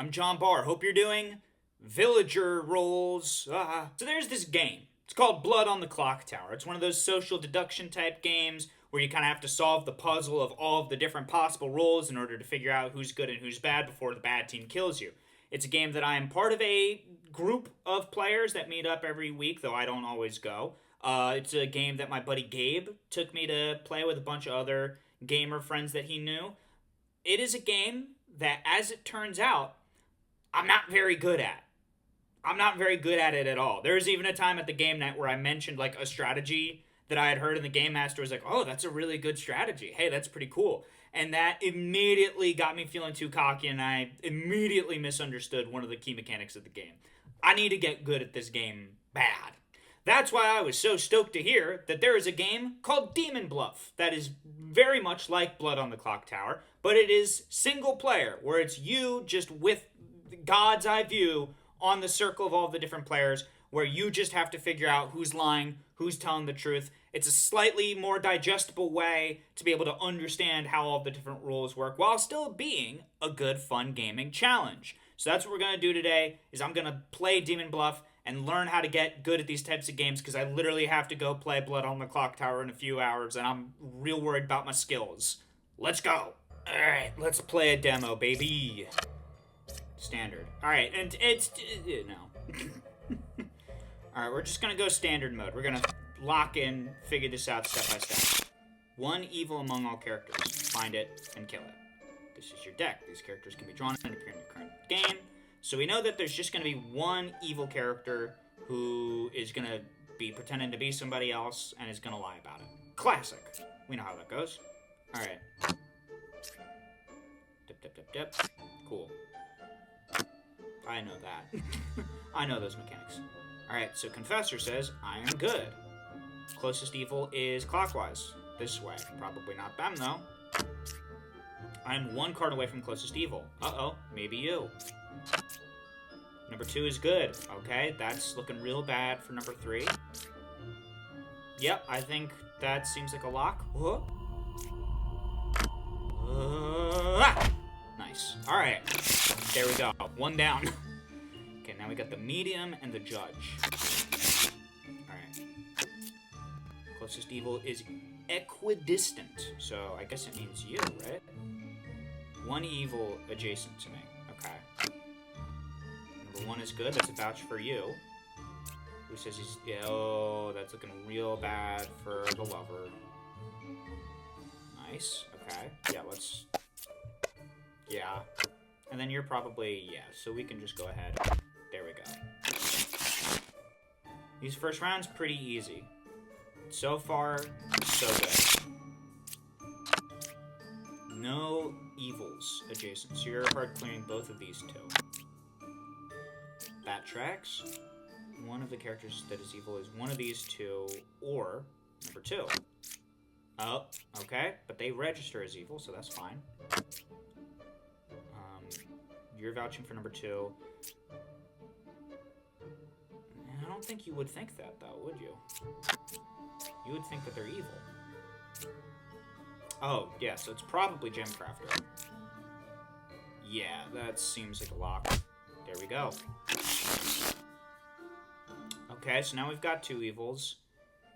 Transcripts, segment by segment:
I'm John Barr. Hope you're doing villager roles. So there's this game. It's called Blood on the Clock Tower. It's one of those social deduction type games where you kind of have to solve the puzzle of all of the different possible roles in order to figure out who's good and who's bad before the bad team kills you. It's a game that I am part of a group of players that meet up every week, though I don't always go. It's a game that my buddy Gabe took me to play with a bunch of other gamer friends that he knew. It is a game that, as it turns out, I'm not very good at. I'm not very good at it at all. There was even a time at the game night where I mentioned like a strategy that I had heard, and the game master was like, "Oh, that's a really good strategy. Hey, that's pretty cool." And that immediately got me feeling too cocky, and I immediately misunderstood one of the key mechanics of the game. I need to get good at this game bad. That's why I was so stoked to hear that there is a game called Demon Bluff that is very much like Blood on the Clock Tower, but it is single player, where it's you just with God's eye view on the circle of all the different players, where you just have to figure out who's lying, who's telling the truth. It's a slightly more digestible way to be able to understand how all the different rules work while still being a good, fun gaming challenge. So that's what we're going to do today, is I'm going to play Demon Bluff and learn how to get good at these types of games, because I literally have to go play Blood on the Clock Tower in a few hours, and I'm real worried about my skills. Let's go! Alright, let's play a demo, baby. Standard. Alright, and it's... no. Alright, we're just gonna go standard mode. We're gonna lock in, figure this out step by step. One evil among all characters. Find it and kill it. This is your deck. These characters can be drawn and appear in your current game. So we know that there's just going to be one evil character who is going to be pretending to be somebody else and is going to lie about it. Classic. We know how that goes. Alright. Dip, dip, dip, dip. Cool. I know that. I know those mechanics. Alright, so Confessor says, I am good. Closest evil is clockwise. This way. Probably not them, though. I'm one card away from closest evil. Uh-oh. Maybe you. Number 2 is good. Okay, that's looking real bad for number 3. Yep, I think that seems like a lock. Whoa. Nice. Alright. There we go. One down. Okay, now we got the medium and the judge. Alright. Closest evil is equidistant. So I guess it means you, right? One evil adjacent to me. Okay. Number 1 is good. That's a vouch for you. Who says he's... Yeah, oh, that's looking real bad for the lover. Nice. Okay. Yeah, let's... Yeah. And then you're probably... Yeah, so we can just go ahead. There we go. These first rounds, pretty easy. So far, so good. No evils adjacent, so you're hard clearing both of these two. That tracks. One of the characters that is evil is one of these two, or number 2. Oh, okay, but they register as evil, so that's fine. You're vouching for number 2. I don't think you would think that, though, would you? You would think that they're evil. Oh, yeah, so it's probably Gemcrafter. Yeah, that seems like a lock. There we go. Okay, so now we've got 2 evils.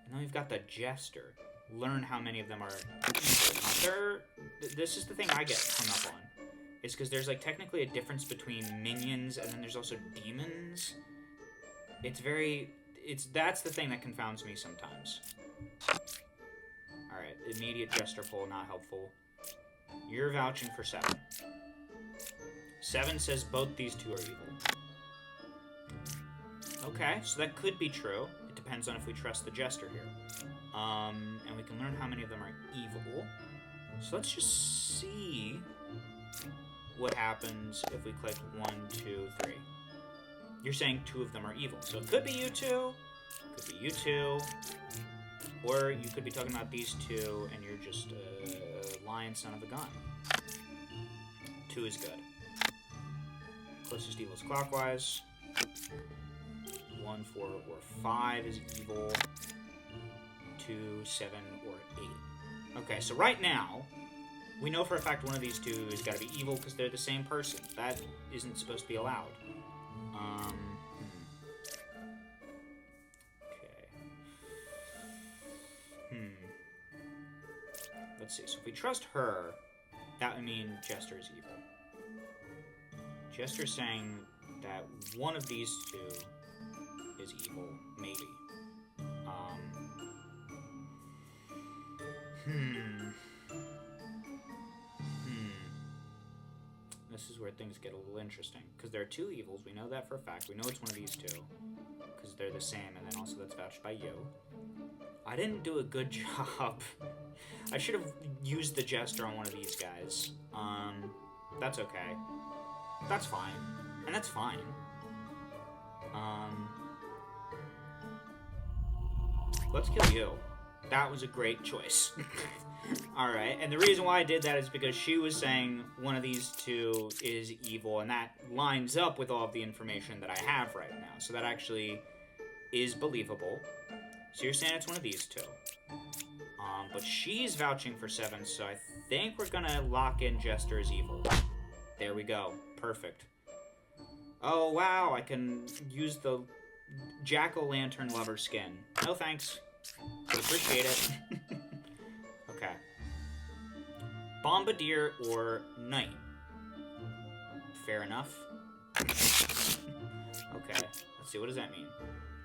And then we've got the Jester. Learn how many of them are evil. Now, this is the thing I get hung up on. It's because there's, like, technically a difference between minions and then there's also demons. That's the thing that confounds me sometimes. Alright, immediate Jester pull, not helpful. You're vouching for 7. 7 says both these 2 are evil. Okay, so that could be true. It depends on if we trust the Jester here. And we can learn how many of them are evil. So let's just see what happens if we click 1, 2, 3. You're saying 2 of them are evil. So it could be you 2, could be you 2, or you could be talking about these 2 and you're just a lying son of a gun. 2 is good. Closest evil is clockwise. 1, 4, or 5 is evil. 2, 7, or 8. Okay, so right now, We know for a fact one of these two has got to be evil because they're the same person. That isn't supposed to be allowed. Okay. Let's see. So if we trust her, that would mean Jester's evil. Jester's saying that one of these two is evil, maybe. This is where things get a little interesting. Because there are two evils. We know that for a fact. We know it's one of these two. Because they're the same. And then also that's vouched by you. I didn't do a good job. I should have used the Jester on one of these guys. That's okay. That's fine. And that's fine. Let's kill you. That was a great choice. Alright, and the reason why I did that is because she was saying one of these two is evil, and that lines up with all of the information that I have right now. So that actually is believable. So you're saying it's one of these two. But she's vouching for 7, so I think we're gonna lock in Jester as evil. There we go. Perfect. Oh, wow, I can use the jack-o'-lantern lover skin. No thanks. Would appreciate it. Okay. Bombardier or Knight. Fair enough. Okay, let's see, what does that mean?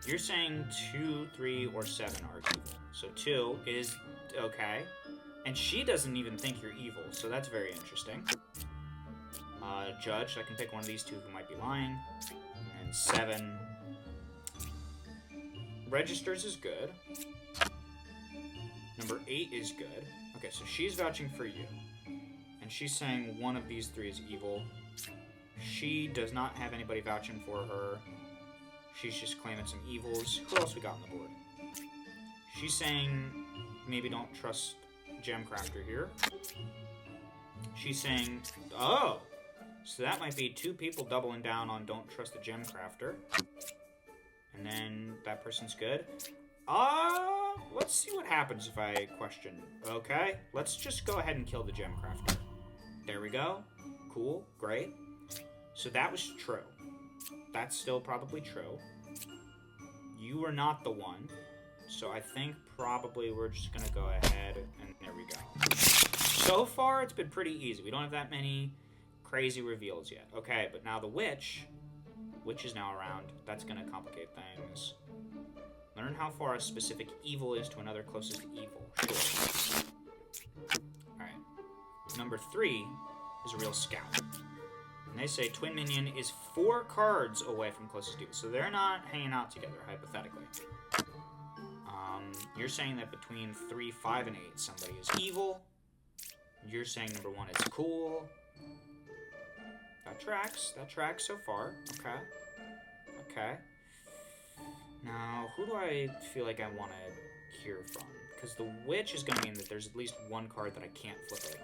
You're saying 2, 3, or 7 are evil. So 2 is okay. And she doesn't even think you're evil, so that's very interesting. Judge, I can pick one of these two who might be lying. And 7. Registers is good. Number 8 is good. Okay, so she's vouching for you. And she's saying one of these 3 is evil. She does not have anybody vouching for her. She's just claiming some evils. Who else we got on the board? She's saying maybe don't trust Gemcrafter here. She's saying, oh! So that might be 2 people doubling down on don't trust the Gemcrafter. And then that person's good. Let's see what happens if I question. Okay, let's just go ahead and kill the Gemcrafter. There we go. Cool, great. So that was true. That's still probably true. You were not the one. So I think probably we're just going to go ahead and there we go. So far, it's been pretty easy. We don't have that many crazy reveals yet. Okay, but now the witch is now around. That's going to complicate things. Learn how far a specific evil is to another closest evil. Sure. Alright. Number 3 is a real scout. And they say twin minion is 4 cards away from closest evil. So they're not hanging out together, hypothetically. You're saying that between 3, 5, and 8, somebody is evil. You're saying number 1 is cool. That tracks. That tracks so far. Okay. Okay. Now, who do I feel like I want to hear from? Because the witch is going to mean that there's at least 1 card that I can't flip over.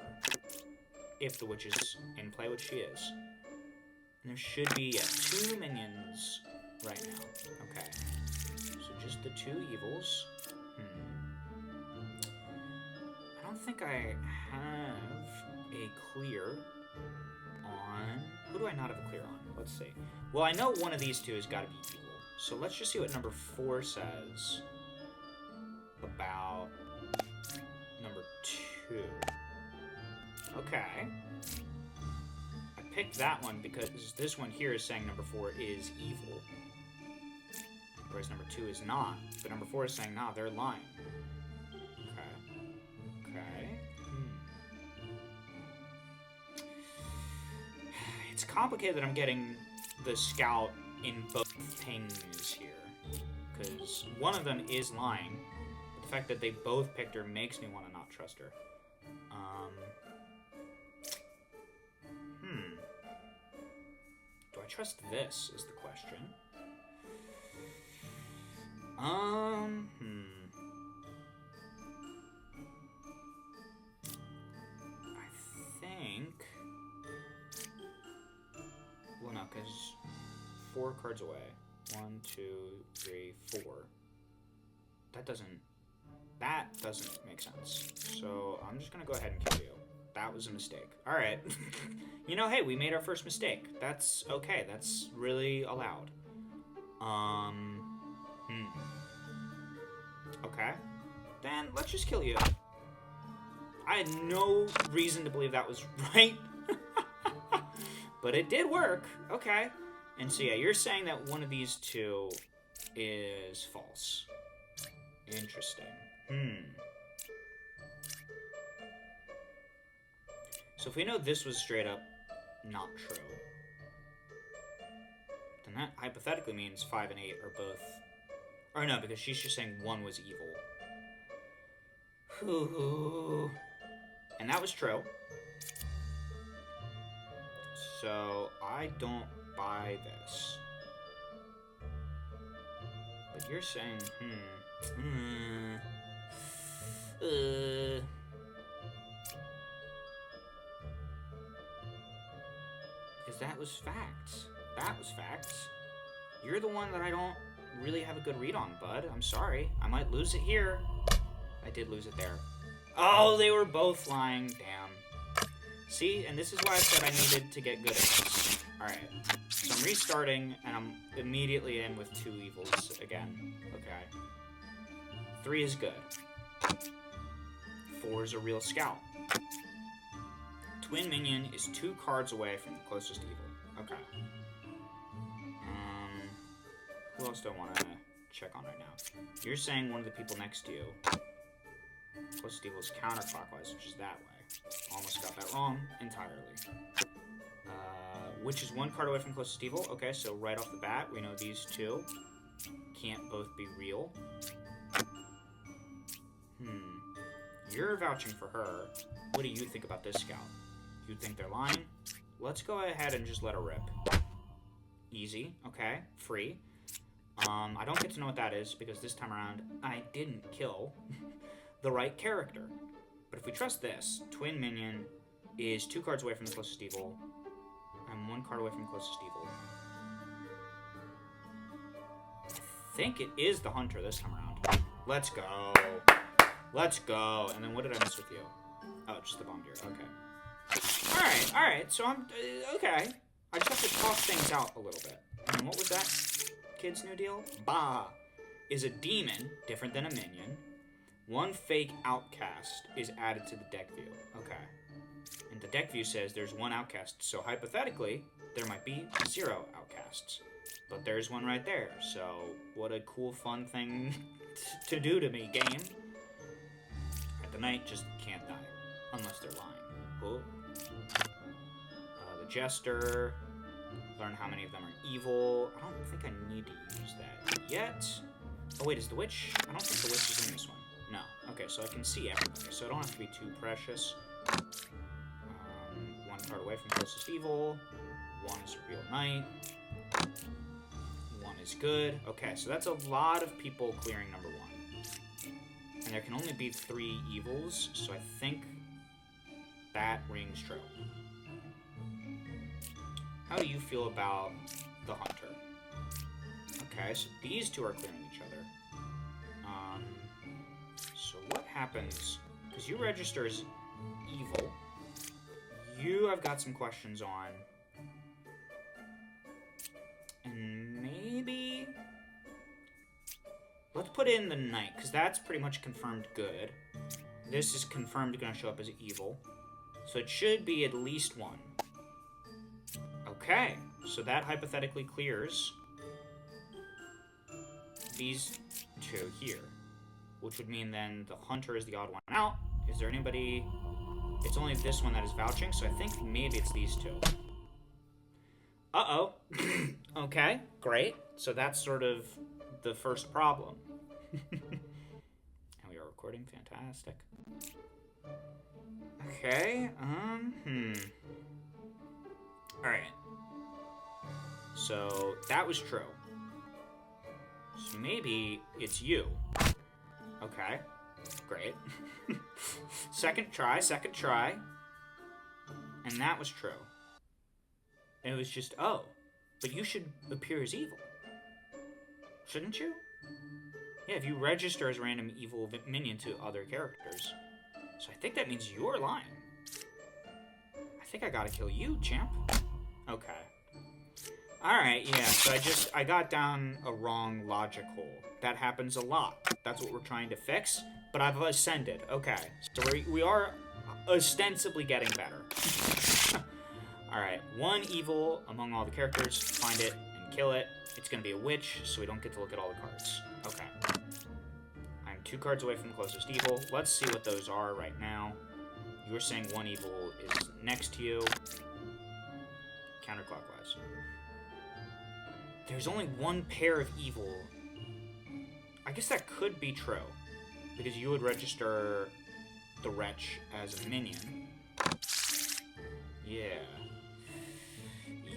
If the witch is in play, which she is. And there should be 2 minions right now. Okay. So just the 2 evils. I don't think I have a clear on... Who do I not have a clear on? Let's see. Well, I know one of these 2 has got to be evil. So let's just see what number 4 says about number 2. Okay. I picked that one because this one here is saying number 4 is evil. Whereas number 2 is not. But number 4 is saying, nah, they're lying. Okay. Okay. It's complicated that I'm getting the scout in both things here. Because one of them is lying. But the fact that they both picked her makes me want to not trust her. Do I trust this is the question. I think... Well, no, because 4 cards away. 1, 2, 3, 4. That doesn't make sense. So I'm just gonna go ahead and kill you. That was a mistake. Alright. You know, hey, we made our first mistake. That's okay. That's really allowed. Okay. Then let's just kill you. I had no reason to believe that was right. But it did work. Okay. And so, yeah, you're saying that one of these two is false. Interesting. So if we know this was straight up not true, then that hypothetically means 5 and 8 are both... Or no, because she's just saying one was evil. Ooh. And that was true. So I don't buy this. But you're saying, because that was facts. That was facts. You're the one that I don't really have a good read on, bud. I'm sorry. I might lose it here. I did lose it there. Oh, they were both lying. Damn. See, and this is why I said I needed to get good at this. Alright. So I'm restarting, and I'm immediately in with 2 evils again. Okay. 3 is good. 4 is a real scout. Twin minion is 2 cards away from the closest evil. Okay. Who else do I want to check on right now? You're saying one of the people next to you. Closest evil is counterclockwise, which is that way. Almost got that wrong entirely. Which is 1 card away from closest evil. Okay, so right off the bat, we know these 2 can't both be real. You're vouching for her. What do you think about this scout? You think they're lying? Let's go ahead and just let her rip. Easy. Okay. Free. I don't get to know what that is, because this time around, I didn't kill the right character. But if we trust this, twin minion is 2 cards away from the closest evil, and 1 card away from the closest evil. I think it is the hunter this time around. Let's go. Let's go. And then what did I miss with you? Oh, just the bombardier. Okay. Alright. So I'm... okay. I just have to talk things out a little bit. And what was that kid's new deal? Bah is a demon, different than a minion. 1 fake outcast is added to the deck view. Okay. And the deck view says there's 1 outcast, so hypothetically, there might be 0 outcasts. But there's 1 right there, so what a cool, fun thing to do to me, game. The knight just can't die, unless they're lying. Oh. The jester, learn how many of them are evil. I don't think I need to use that yet. Oh wait, is the witch? I don't think the witch is in this one. No. Okay, so I can see everybody, so I don't have to be too precious. 1 card away from closest evil. 1 is a real knight. 1 is good. Okay, so that's a lot of people clearing number 1. And there can only be 3 evils, so I think that rings true. How do you feel about the hunter? Okay, so these 2 are clearing each other. So what happens, because you register as evil, I've got some questions on. And maybe... let's put in the knight, because that's pretty much confirmed good. This is confirmed going to show up as evil. So it should be at least 1. Okay, so that hypothetically clears these 2 here. Which would mean then the hunter is the odd one out. Is there anybody... it's only this one that is vouching, so I think maybe it's these 2. Uh-oh. Okay, great. So that's sort of the first problem. And we are recording. Fantastic. Okay. Alright. So, that was true. So maybe it's you. Okay. Great. Second try. And that was true. And it was just, oh, but you should appear as evil. Shouldn't you? Yeah, if you register as random evil minion to other characters. So I think that means you're lying. think I gotta kill you, champ. Okay. Alright, yeah, so I got down a wrong logic hole. That happens a lot. That's what we're trying to fix, but I've ascended. Okay, so we are ostensibly getting better. Alright, one evil among all the characters. Find it and kill it. It's gonna be a witch, so we don't get to look at all the cards. Okay. I'm 2 cards away from the closest evil. Let's see what those are right now. You're saying one evil is next to you. Counterclockwise. There's only one pair of evil. I guess that could be true, because you would register the wretch as a minion. Yeah.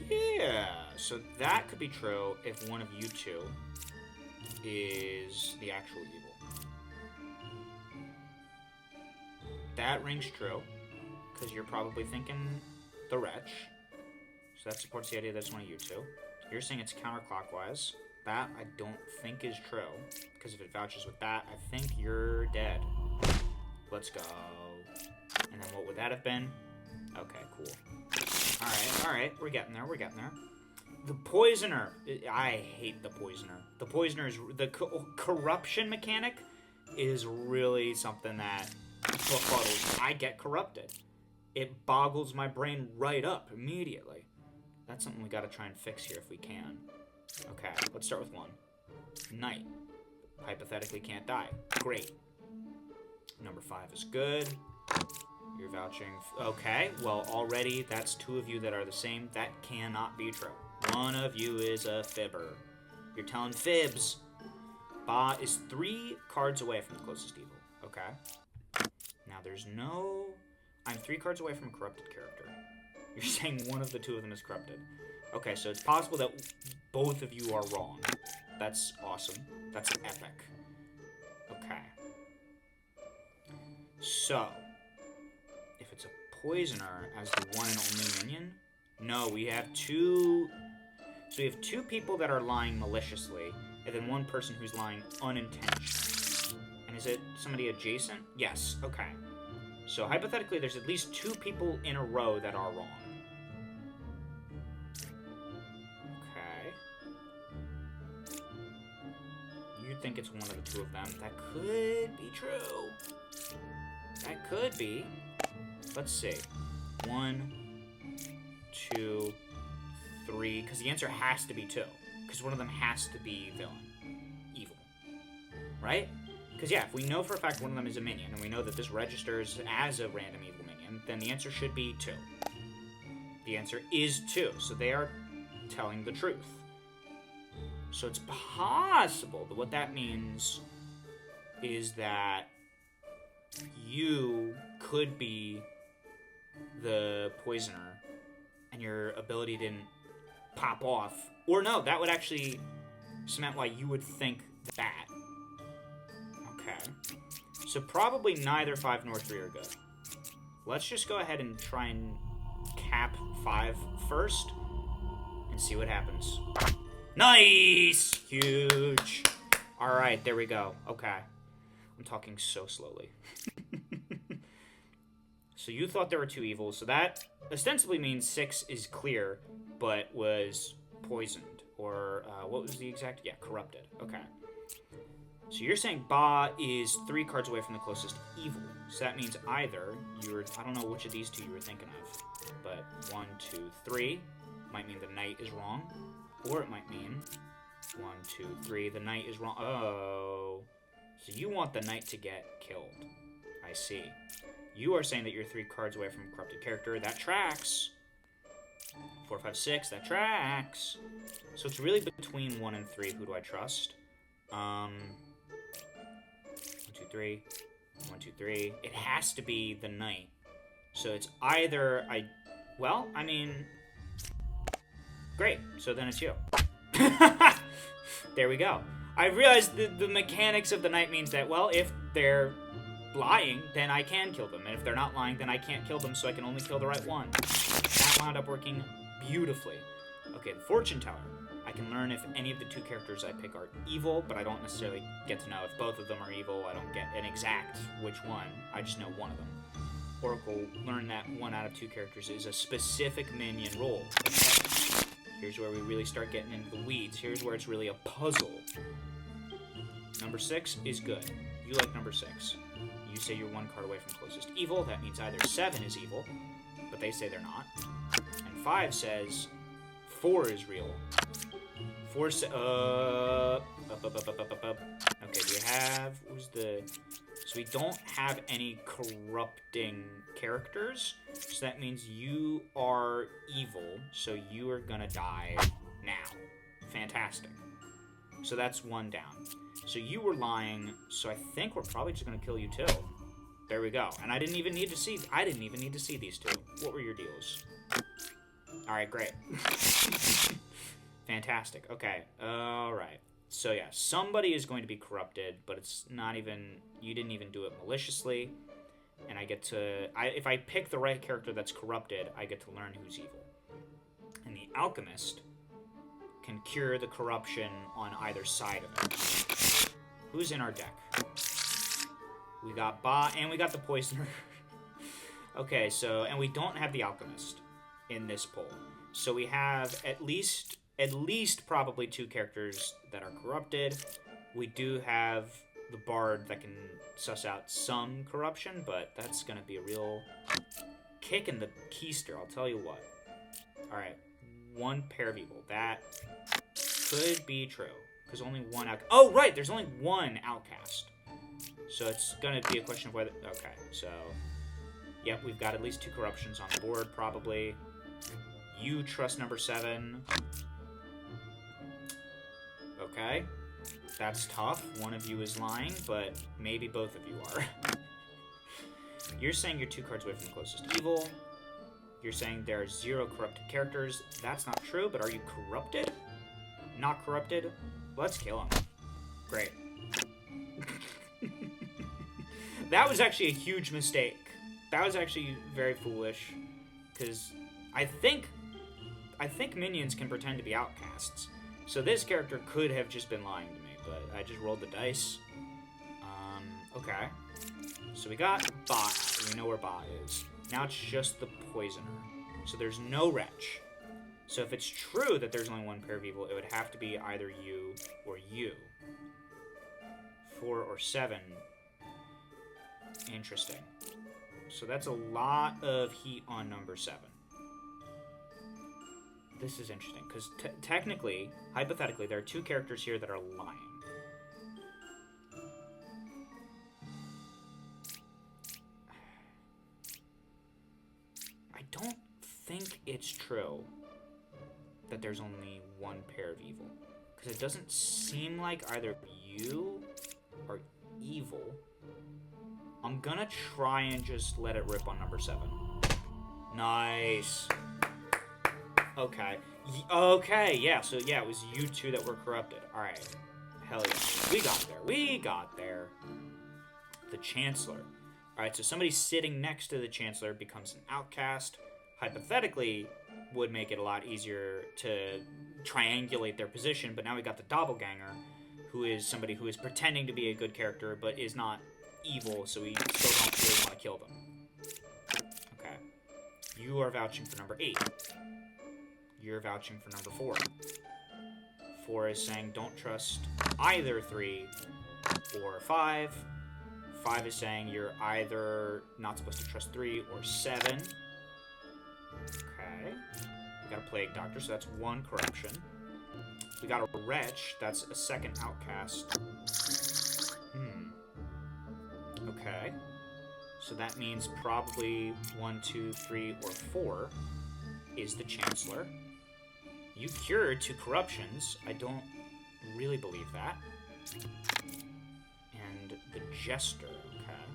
Yeah, so that could be true if one of you two is the actual evil. That rings true, because you're probably thinking the wretch. So that supports the idea that it's one of you two. You're saying it's counterclockwise. That I don't think is true, because if it vouches with that, I think you're dead. Let's go. And then what would that have been? Okay, cool. Alright, we're getting there, The Poisoner. I hate the Poisoner. The Poisoner is... The corruption mechanic is really something that befuddles. I get corrupted. It boggles my brain right up immediately. That's something we gotta try and fix here if we can. Okay, let's start with 1. Knight. Hypothetically can't die. Great. Number 5 is good. You're vouching... Okay, well, already that's 2 of you that are the same. That cannot be true. One of you is a fibber. You're telling fibs. Ba is 3 cards away from the closest evil. Okay. Now, there's no... I'm 3 cards away from a corrupted character. You're saying one of the 2 of them is corrupted. Okay, so it's possible that both of you are wrong. That's awesome. That's epic. Okay. So, if it's a poisoner as the one and only minion... No, we have 2... So we have 2 people that are lying maliciously, and then 1 person who's lying unintentionally. And is it somebody adjacent? Yes, okay. So hypothetically, there's at least 2 people in a row that are wrong. Okay. You think it's one of the 2 of them. That could be true. That could be. Let's see. 1, 2, 3. Because the answer has to be 2. Because one of them has to be villain. Evil. Right? Because, yeah, if we know for a fact one of them is a minion, and we know that this registers as a random evil minion, then the answer should be 2. The answer is 2, so they are telling the truth. So it's possible that what that means is that you could be the poisoner, and your ability didn't pop off. Or no, that would actually cement why you would think that. Okay. So probably neither 5 nor 3 are good. Let's just go ahead and try and cap 5 first and see what happens. Nice! Huge! Alright, there we go. Okay. I'm talking so slowly. So you thought there were 2 evils, so that ostensibly means 6 is clear, but was poisoned. Or, what was the exact... Yeah, corrupted. Okay. So you're saying Ba is 3 cards away from the closest evil. So that means either you're... I don't know which of these 2 you were thinking of. But 1, 2, 3 might mean the knight is wrong. Or it might mean 1, 2, 3, the knight is wrong. Oh. So you want the knight to get killed. I see. You are saying that you're 3 cards away from a corrupted character. That tracks. 4, 5, 6. That tracks. So it's really between 1 and 3. Who do I trust? 1, 2, 3. 1, 2, 3. It has to be the knight. So it's either well, I mean... Great. So then it's you. There we go. I realized the mechanics of the knight means that, well, if they're lying, then I can kill them. And if they're not lying, then I can't kill them, so I can only kill the right one. That wound up working beautifully. Okay, the fortune teller. I can learn if any of the 2 characters I pick are evil, but I don't necessarily get to know if both of them are evil. I don't get an exact which one. I just know one of them. Oracle learned that 1 out of 2 characters is a specific minion role. Okay. Here's where we really start getting into the weeds. Here's where it's really a puzzle. Number 6 is good. You like number 6. You say you're 1 card away from closest evil. That means either 7 is evil, but they say they're not. And 5 says 4 is real. 4 says, okay, do you have, so we don't have any corrupting characters, so that means you are evil, so you are gonna die now. Fantastic. So that's 1 down. So you were lying, so I think we're probably just gonna kill you too. There we go. And I didn't even need to see these 2. What were your deals? Alright, great. Fantastic. Okay. Alright. So yeah, somebody is going to be corrupted, but it's not even, you didn't even do it maliciously. And I get to, if I pick the right character that's corrupted, I get to learn who's evil. And the alchemist can cure the corruption on either side of it. Who's in our deck? We got Ba, and we got the poisoner. Okay, so, and we don't have the alchemist in this poll. So we have at least probably 2 characters that are corrupted. We do have the bard that can suss out some corruption, but that's gonna be a real kick in the keister, I'll tell you what. Alright, 1 pair of evil. That could be true, because only 1 oh, right, there's only 1 outcast. So it's gonna be a question of whether, okay, so, yep, we've got at least 2 corruptions on the board, probably. You trust number 7. Okay, that's tough. One of you is lying, but maybe both of you are. You're saying you're 2 cards away from the closest evil. You're saying there are 0 corrupted characters. That's not true, but are you corrupted? Not corrupted? Let's kill him. Great. That was actually a huge mistake. That was actually very foolish, because I think minions can pretend to be outcasts. So this character could have just been lying to me, but I just rolled the dice. Okay. So we got Ba. We know where Ba is. Now it's just the poisoner. So there's no wretch. So if it's true that there's only 1 pair of evil, it would have to be either you or you. 4 or 7. Interesting. So that's a lot of heat on number 7. This is interesting, because technically, hypothetically, there are 2 characters here that are lying. I don't think it's true that there's only 1 pair of evil, because it doesn't seem like either you are evil. I'm gonna try and just let it rip on number 7. Nice. Okay. Okay, yeah, so yeah, it was you 2 that were corrupted. Alright. Hell yeah. We got there. The Chancellor. Alright, so somebody sitting next to the Chancellor becomes an outcast. Hypothetically, would make it a lot easier to triangulate their position, but now we got the Doppelganger, who is somebody who is pretending to be a good character, but is not evil, so we still don't really want to kill them. Okay. You are vouching for number 8. You're vouching for number 4. 4 is saying don't trust either 3 or 5. 5 is saying you're either not supposed to trust 3 or 7. Okay. We got a Plague Doctor, so that's 1 corruption. We got a Wretch, that's a 2nd outcast. Okay. So that means probably 1, 2, 3, or 4 is the Chancellor. You cured 2 corruptions. I don't really believe that. And the Jester, okay.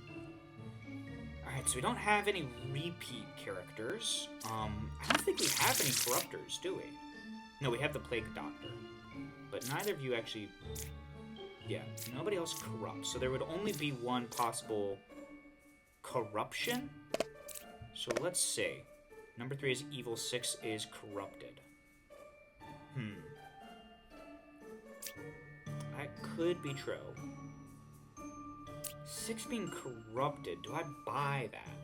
Alright, so we don't have any repeat characters. I don't think we have any corruptors, do we? No, we have the Plague Doctor. But neither of you actually... Yeah, nobody else corrupts. So there would only be 1 possible corruption? So let's see. Number 3 is evil, 6 is corrupted. That could be true. 6 being corrupted, do I buy that?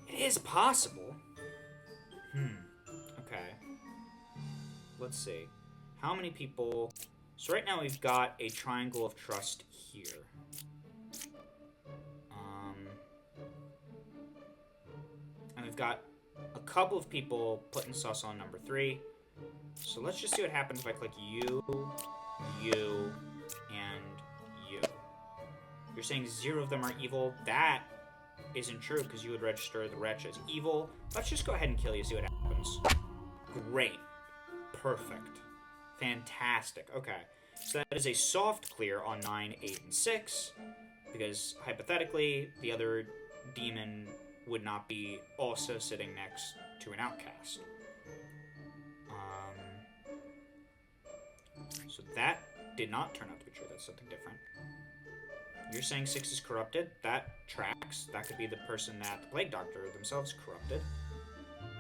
It is possible. Okay. Let's see. How many people... So right now we've got a triangle of trust here. And we've got a couple of people putting sus on number 3. So let's just see what happens if I click you, you, and you. You're saying 0 of them are evil. That isn't true because you would register the wretch as evil. Let's just go ahead and kill you, see what happens. Great. Perfect. Fantastic. Okay. So that is a soft clear on 9, 8, and 6. Because, hypothetically, the other demon would not be also sitting next to an outcast. So that did not turn out to be true. That's something different. You're saying 6 is corrupted. That tracks. That could be the person that the Plague Doctor themselves corrupted.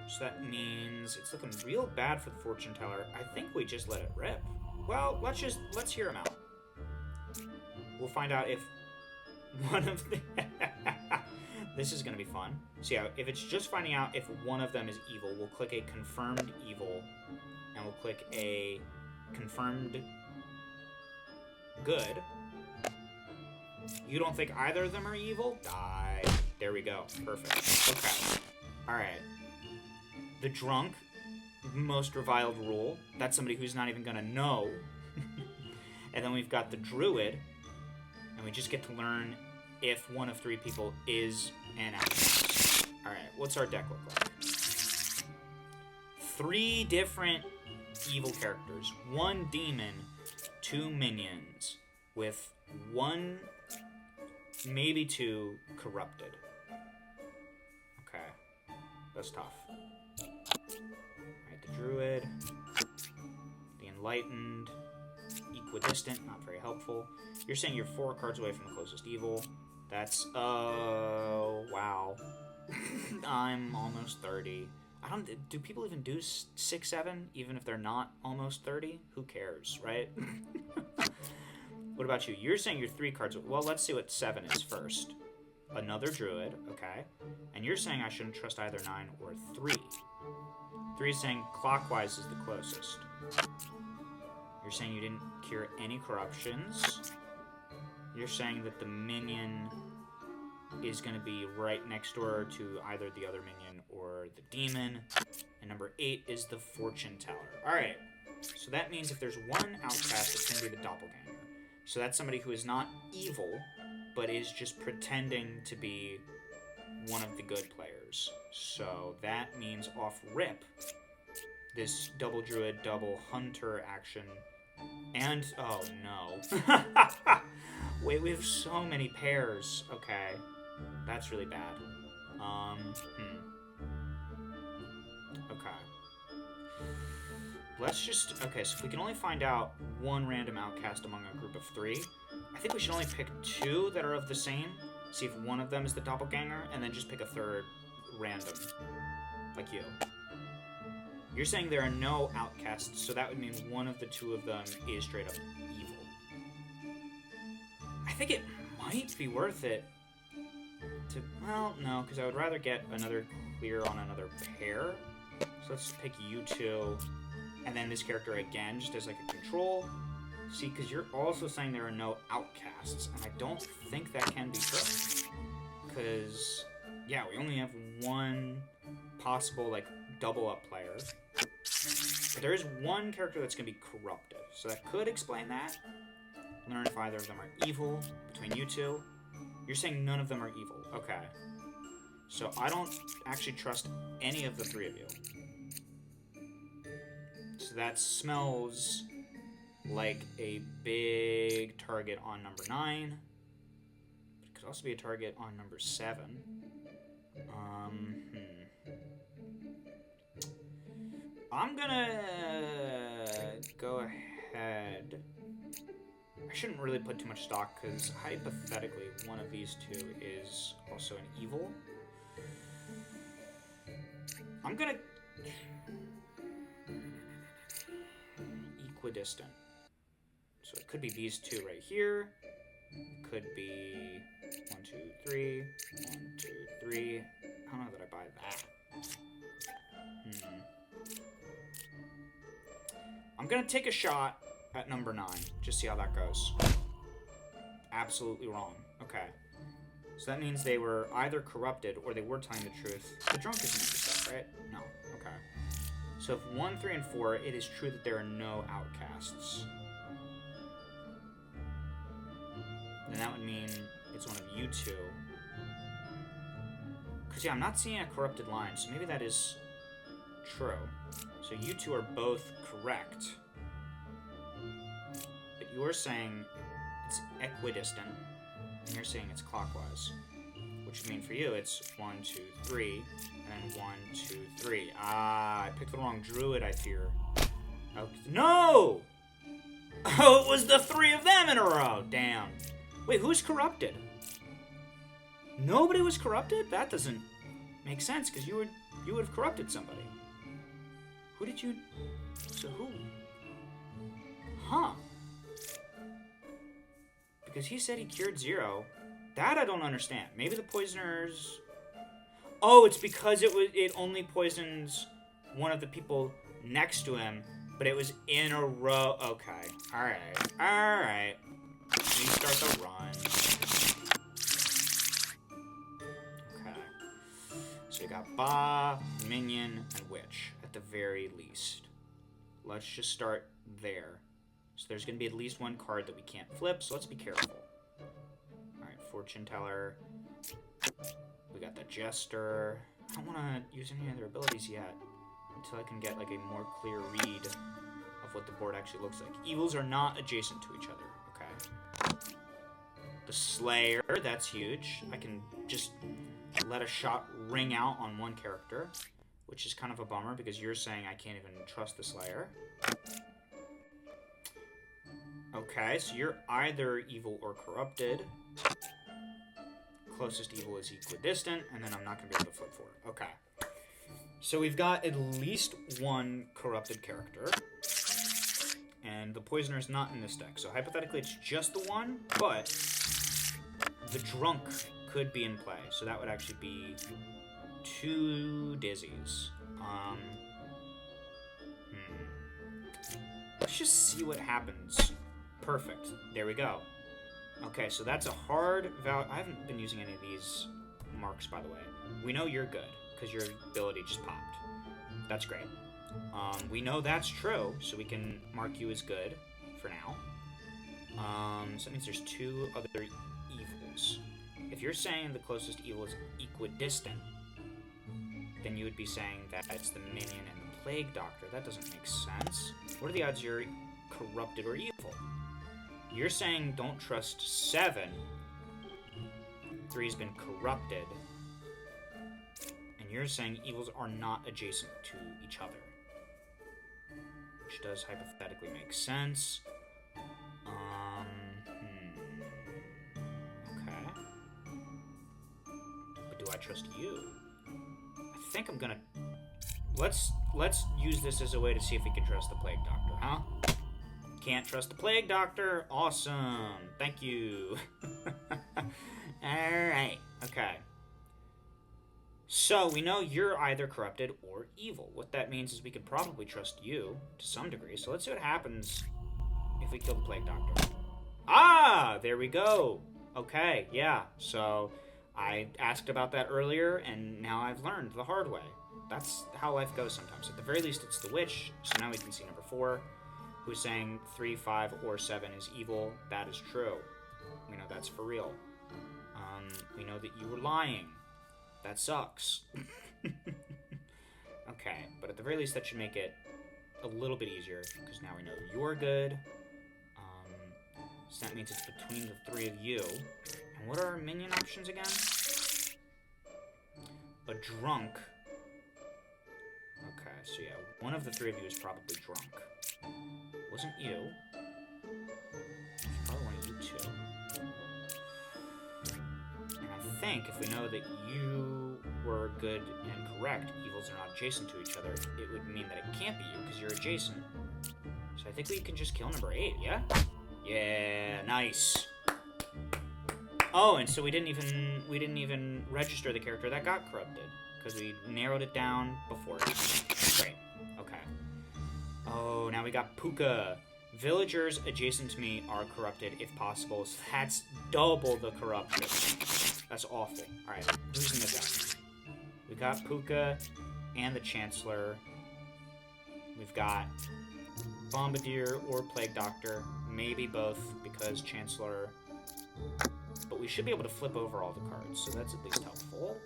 So that means it's looking real bad for the fortune teller. I think we just let it rip. Well, let's hear him out. We'll find out if one of the... This is going to be fun. So yeah, if it's just finding out if one of them is evil, we'll click a confirmed evil, and we'll click a confirmed good. You don't think either of them are evil? Die. There we go. Perfect. Okay. Alright. The drunk, most reviled rule. That's somebody who's not even gonna know. And then we've got the druid, and we just get to learn if one of 3 people is an outcast. Alright, what's our deck look like? 3 different evil characters. 1 demon, 2 minions, with 1, maybe 2 corrupted. Okay, that's tough. Alright, the druid, the enlightened, equidistant, not very helpful. You're saying you're 4 cards away from the closest evil. That's, wow. I'm almost 30. Do people even do 6, 7, even if they're not almost 30? Who cares, right? What about you? You're saying you're 3 cards. Well, let's see what 7 is first. Another druid, okay. And you're saying I shouldn't trust either 9 or 3. 3 is saying clockwise is the closest. You're saying you didn't cure any corruptions. You're saying that the minion is going to be right next door to either the other minion or the demon. And number 8 is the fortune teller. Alright, so that means if there's one outcast, it's going to be the doppelganger. So that's somebody who is not evil, but is just pretending to be one of the good players. So that means off rip, this double druid, double hunter action. And, oh no. Wait, we have so many pairs. Okay. That's really bad. Okay. Let's just... Okay, so if we can only find out 1 random outcast among a group of 3, I think we should only pick 2 that are of the same. See if one of them is the doppelganger, and then just pick a 3rd random. Like you. You're saying there are no outcasts, so that would mean one of the 2 of them is straight up evil. I think it might be worth it to... Well, no, because I would rather get another clear on another pair. So let's pick you 2, and then this character again, just as like a control. See, because you're also saying there are no outcasts, and I don't think that can be true. Because, yeah, we only have 1 possible, like, double-up player. But there is 1 character that's going to be corrupted, so that could explain that. Learn if either of them are evil between you 2. You're saying none of them are evil. Okay. So I don't actually trust any of the 3 of you. So that smells like a big target on number 9. It could also be a target on number 7. I'm gonna go ahead. I shouldn't really put too much stock, because hypothetically, one of these 2 is also an evil. I'm gonna... Equidistant. So it could be these 2 right here. It could be 1, 2, 3. 1, 2, 3. I don't know that I by that. I'm gonna take a shot at number 9. Just see how that goes. Absolutely wrong. Okay. So that means they were either corrupted or they were telling the truth. The drunk isn't into stuff, right? No. Okay. So if 1, 3, and 4, it is true that there are no outcasts. Then that would mean it's one of you two. Because, yeah, I'm not seeing a corrupted line, so maybe that is true. So you two are both correct. But you're saying it's equidistant, and you're saying it's clockwise. Which would mean for you it's 1, 2, 3, and then 1, 2, 3. Ah, I picked the wrong druid, I fear. Oh, no! Oh, it was the 3 of them in a row! Damn. Wait, who's corrupted? Nobody was corrupted? That doesn't make sense, because you would have corrupted somebody. Who did you... So who? Huh. Because he said he cured 0. That I don't understand. Maybe the poisoners... Oh, it's because it only poisons one of the people next to him, but it was in a row. Okay. Alright. Alright. We start the run. Okay. So we got Ba, Minion, and Witch, at the very least. Let's just start there. So there's going to be at least one card that we can't flip, so let's be careful. Alright, Fortune Teller. We got the Jester. I don't want to use any of their abilities yet, until I can get like a more clear read of what the board actually looks like. Evils are not adjacent to each other, okay? The Slayer, that's huge. I can just let a shot ring out on one character, which is kind of a bummer because you're saying I can't even trust the Slayer. Okay, so you're either evil or corrupted. Closest evil is equidistant, and then I'm not going to be able to flip forward. Okay. So we've got at least one corrupted character. And the poisoner is not in this deck. So hypothetically, it's just the one, but the drunk could be in play. So that would actually be 2 dizzies. Let's just see what happens. Perfect. There we go. Okay, so that's a hard value. I haven't been using any of these marks, by the way. We know you're good, because your ability just popped. That's great. We know that's true, so we can mark you as good for now. So that means there's 2 other evils. If you're saying the closest evil is equidistant, then you would be saying that it's the Minion and the Plague Doctor. That doesn't make sense. What are the odds you're corrupted or evil? You're saying don't trust 7. 3's been corrupted. And you're saying evils are not adjacent to each other. Which does hypothetically make sense. Okay. But do I trust you? I think I'm gonna... Let's use this as a way to see if we can trust the Plague Doctor, huh? Can't trust the Plague Doctor. Awesome. Thank you. Alright. Okay. So, we know you're either corrupted or evil. What that means is we could probably trust you to some degree. So let's see what happens if we kill the Plague Doctor. Ah! There we go. Okay, yeah. So, I asked about that earlier, and now I've learned the hard way. That's how life goes sometimes. At the very least, it's the Witch. So now we can see number 4. Who's saying 3, 5, or 7 is evil. That is true. We know that's for real. We know that you were lying. That sucks. Okay, but at the very least that should make it a little bit easier, because now we know you're good. So that means it's between the 3 of you. And what are our minion options again? A drunk. Okay, so yeah, one of the 3 of you is probably drunk. Wasn't you. Probably one of you 2. And I think if we know that you were good and correct, evils are not adjacent to each other, it would mean that it can't be you because you're adjacent. So I think we can just kill number 8, yeah? Yeah, nice. Oh, and so we didn't even register the character that got corrupted because we narrowed it down before. Great. Okay. Oh, now we got Puka. Villagers adjacent to me are corrupted if possible, so that's double the corruption. That's awful. Alright, who's in the deck? We got Puka and the Chancellor. We've got Bombardier or Plague Doctor. Maybe both, because Chancellor... But we should be able to flip over all the cards, so that's at least helpful.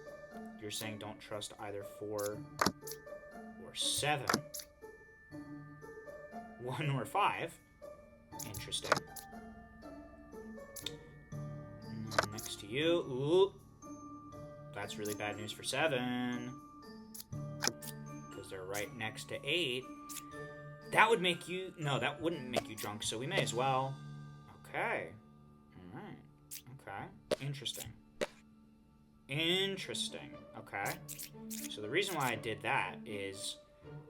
You're saying don't trust either 4 or 7. 1 or 5. Interesting. Next to you. Ooh. That's really bad news for 7. Because they're right next to 8. That would make you... No, that wouldn't make you drunk, so we may as well. Okay. Alright. Okay. Interesting. Interesting. Okay. So the reason why I did that is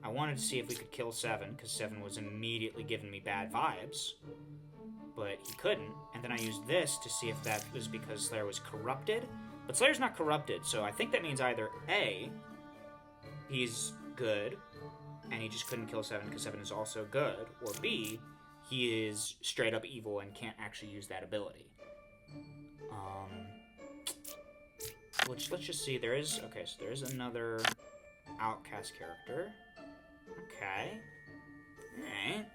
I wanted to see if we could kill 7, because 7 was immediately giving me bad vibes. But he couldn't, and then I used this to see if that was because Slayer was corrupted. But Slayer's not corrupted, so I think that means either A, he's good, and he just couldn't kill 7 because 7 is also good, or B, he is straight up evil and can't actually use that ability. Which, let's just see, there is, okay, so there is another outcast character. Okay. Alright.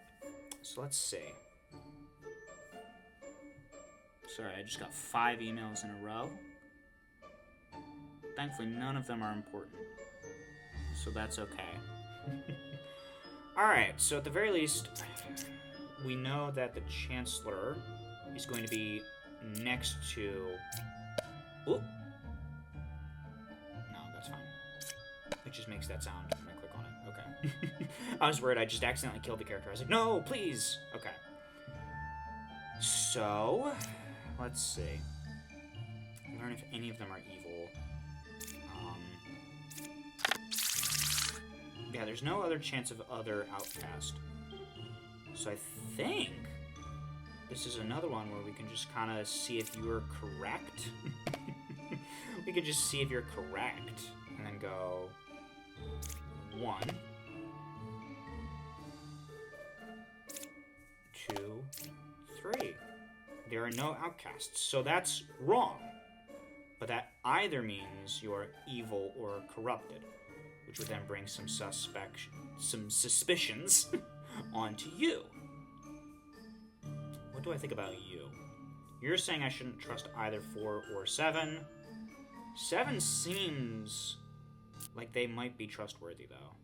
So let's see. Sorry, I just got 5 emails in a row. Thankfully, none of them are important. So that's okay. Alright, so at the very least, we know that the Chancellor is going to be next to... Ooh. No, that's fine. It just makes that sound when I click on it. Okay. I was worried I just accidentally killed the character. I was like, no, please! Okay. So, let's see. Learn if any of them are evil. Yeah, there's no other chance of other outcast. So I think this is another one where we can just kind of see if you are correct. We could just see if you're correct. And then go 1, 2, 3. There are no outcasts, so that's wrong. But that either means you're evil or corrupted, which would then bring some suspicions onto you. What do I think about you? You're saying I shouldn't trust either 4 or 7. 7 seems like they might be trustworthy, though.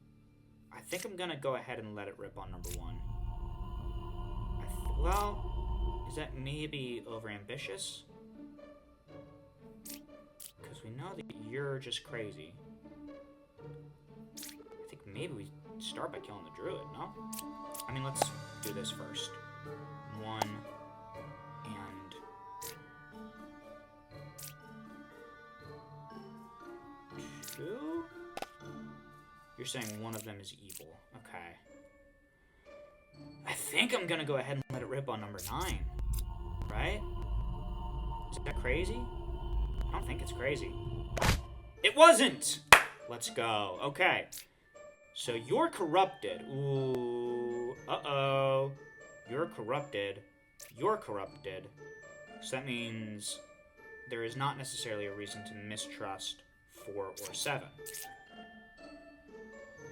I think I'm gonna go ahead and let it rip on number 1. Well, is that maybe overambitious? Because we know that you're just crazy. I think maybe we start by killing the druid, no? I mean, let's do this first. 1 and 2? You're saying one of them is evil. Okay. I think I'm gonna go ahead and let it rip on number 9. Right? Is that crazy? I don't think it's crazy. It wasn't! Let's go. Okay. So you're corrupted. Ooh. Uh-oh. You're corrupted. You're corrupted. So that means there is not necessarily a reason to mistrust 4 or 7.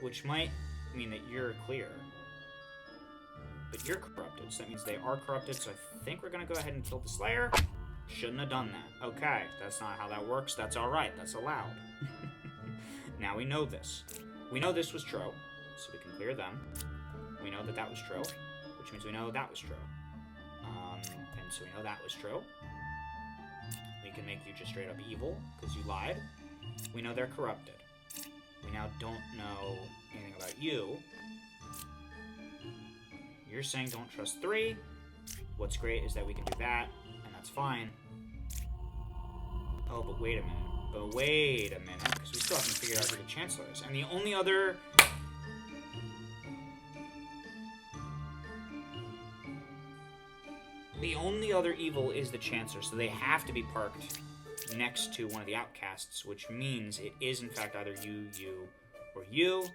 Which might mean that you're clear. But you're corrupted, so that means they are corrupted, so I think we're gonna go ahead and kill the Slayer. Shouldn't have done that. Okay, that's not how that works. That's alright. That's allowed. Now we know this. We know this was true, so we can clear them. We know that that was true, which means we know that was true. And so we know that was true. We can make you just straight up evil, because you lied. We know they're corrupted. We now don't know anything about you. You're saying don't trust 3. What's great is that we can do that, and that's fine. Oh, but wait a minute. Because we still haven't figured out who the Chancellor is. And the only other... The only other evil is the Chancellor, so they have to be parked next to one of the outcasts, which means it is, in fact, either you, or you.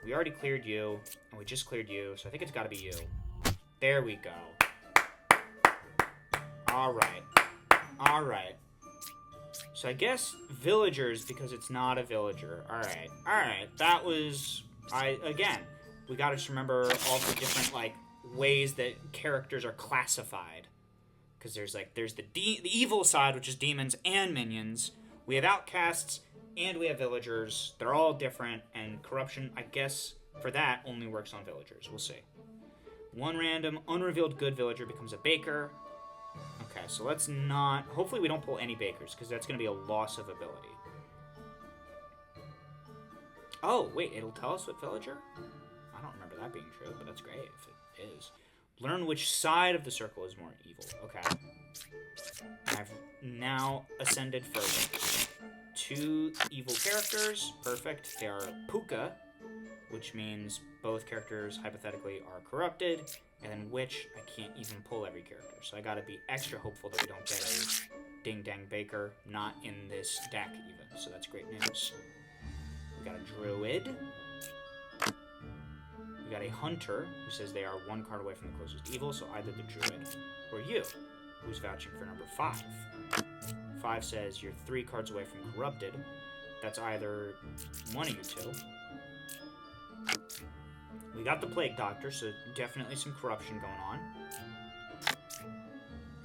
We already cleared you, and we just cleared you, so I think it's got to be you. There we go. Alright. Alright. So I guess villagers, because it's not a villager. Alright. Alright. That was... Again, we gotta just remember all the different, like, ways that characters are classified. Because there's the evil side, which is demons and minions. We have outcasts, and we have villagers. They're all different, and corruption, I guess, for that, only works on villagers. We'll see. One random, unrevealed good villager becomes a baker. Okay, so let's not... Hopefully we don't pull any bakers, because that's going to be a loss of ability. Oh, wait, it'll tell us what villager? I don't remember that being true, but that's great if it is. Learn which side of the circle is more evil. Okay. I've now ascended further. 2 evil characters. Perfect. They are Puka, which means both characters, hypothetically, are corrupted, and then Witch, I can't even pull every character, so I gotta be extra hopeful that we don't get a ding-dang baker, not in this deck, even, so that's great news. We got a Druid. We got a Hunter, who says they are 1 card away from the closest evil, so either the Druid or you, who's vouching for number 5. 5 says you're 3 cards away from corrupted. That's either one of you two. We got the Plague Doctor, so definitely some corruption going on.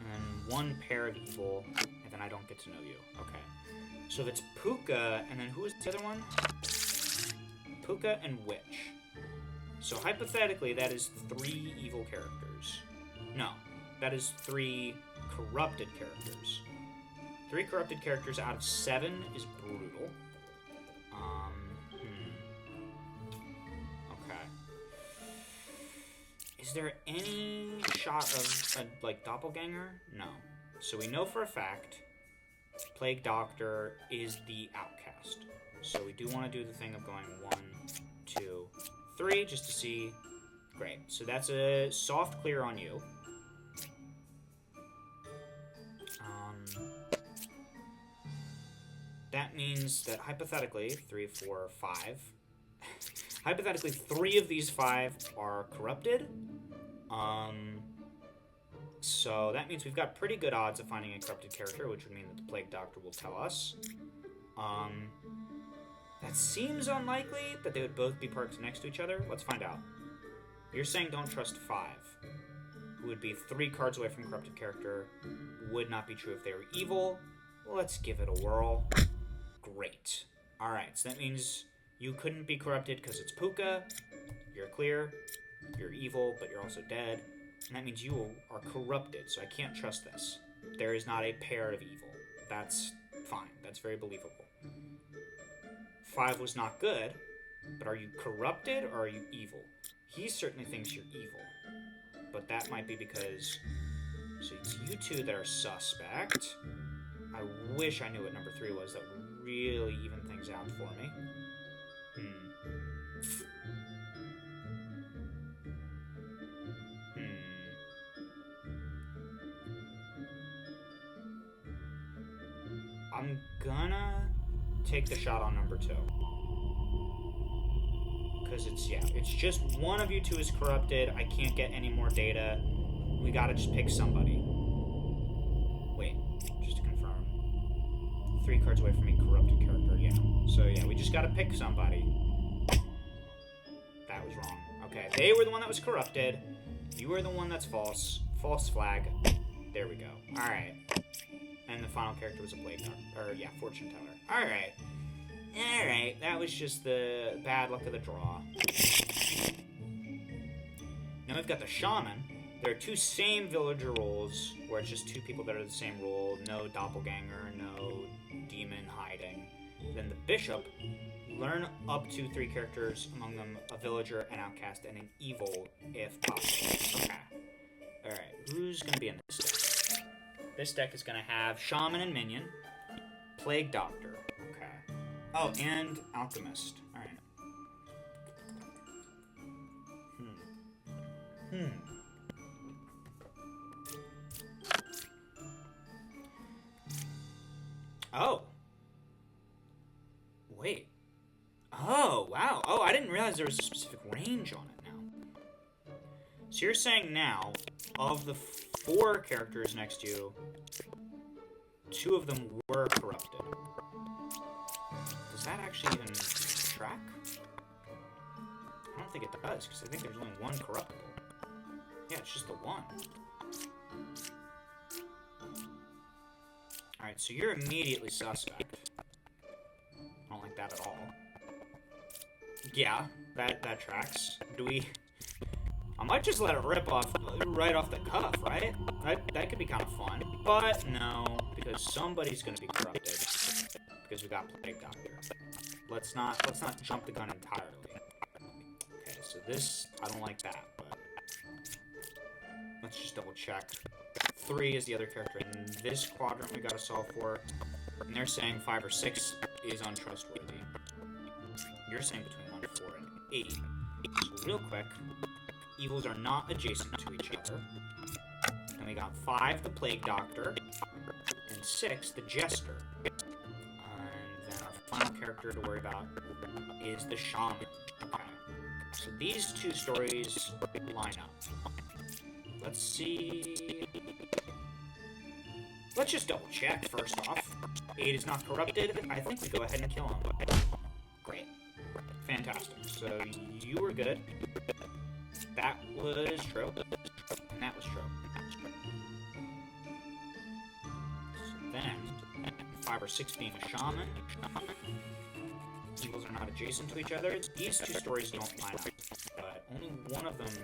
And 1 pair of evil, and then I don't get to know you. Okay. So if it's Puka, and then who is the other one? Puka and Witch. So hypothetically, that is 3 evil characters. No, that is 3 corrupted characters. 3 corrupted characters out of 7 is brutal. Okay. Is there any shot of a, like, doppelganger? No. So we know for a fact Plague Doctor is the outcast. So we do want to do the thing of going 1, 2, 3, just to see. Great. So that's a soft clear on you. That means that hypothetically, 3, 4, 5. Hypothetically, 3 of these 5 are corrupted. So that means we've got pretty good odds of finding a corrupted character, which would mean that the Plague Doctor will tell us. That seems unlikely that they would both be parked next to each other. Let's find out. You're saying don't trust 5, who would be 3 cards away from corrupted character. Would not be true if they were evil. Let's give it a whirl. Great. Alright, so that means you couldn't be corrupted because it's Puka. You're clear. You're evil, but you're also dead. And that means you are corrupted, so I can't trust this. There is not a pair of evil. That's fine. That's very believable. 5 was not good, but are you corrupted or are you evil? He certainly thinks you're evil, but that might be because... So it's you 2 that are suspect. I wish I knew what number 3 was. That would really even things out for me. I'm gonna take the shot on number 2. Because it's just one of you 2 is corrupted. I can't get any more data. We gotta just pick somebody. Wait, just to confirm. 3 cards away from me, corrupted character, yeah. So yeah, we just gotta pick somebody. That was wrong. Okay, they were the one that was corrupted. You were the one that's false. False flag. There we go. Alright. And the final character was a Plague Doctor. Or, yeah, Fortune Teller. Alright. Alright, that was just the bad luck of the draw. Now we've got the Shaman. There are 2 same villager roles, where it's just 2 people that are the same role. No doppelganger, no demon hiding. Then the Bishop. Learn up to 3 characters, among them a villager, an outcast, and an evil, if possible. Okay. Alright, who's going to be in this deck? This deck is going to have Shaman and Minion, Plague Doctor, okay. Oh, and Alchemist. Alright. there was a specific range on it now. So you're saying now, of the 4 characters next to you, 2 of them were corrupted. Does that actually even track? I don't think it does, because I think there's only 1 corruptible. Yeah, it's just the 1. Alright, so you're immediately suspect. I don't like that at all. Yeah, that tracks. Do we... I might just let it rip off right off the cuff, right? That could be kind of fun. But no, because somebody's gonna be corrupted. Because we got Plague Doctor. Let's not jump the gun entirely. Okay, so this, I don't like that, but let's just double check. 3 is the other character in this quadrant we gotta solve for. And they're saying 5 or 6 is untrustworthy. You're saying between 1, 4, and 8. So real quick, evils are not adjacent to each other. And we got 5, the Plague Doctor, and 6, the Jester. And then our final character to worry about is the Shaman. Okay. So these 2 stories line up. Let's see... Let's just double check first off. 8 is not corrupted. I think we go ahead and kill him. Great. Fantastic. So you were good. That was true. And that was true. So then, 5 or 6 being a shaman. Evils are not adjacent to each other. These 2 stories don't line up. But only one of them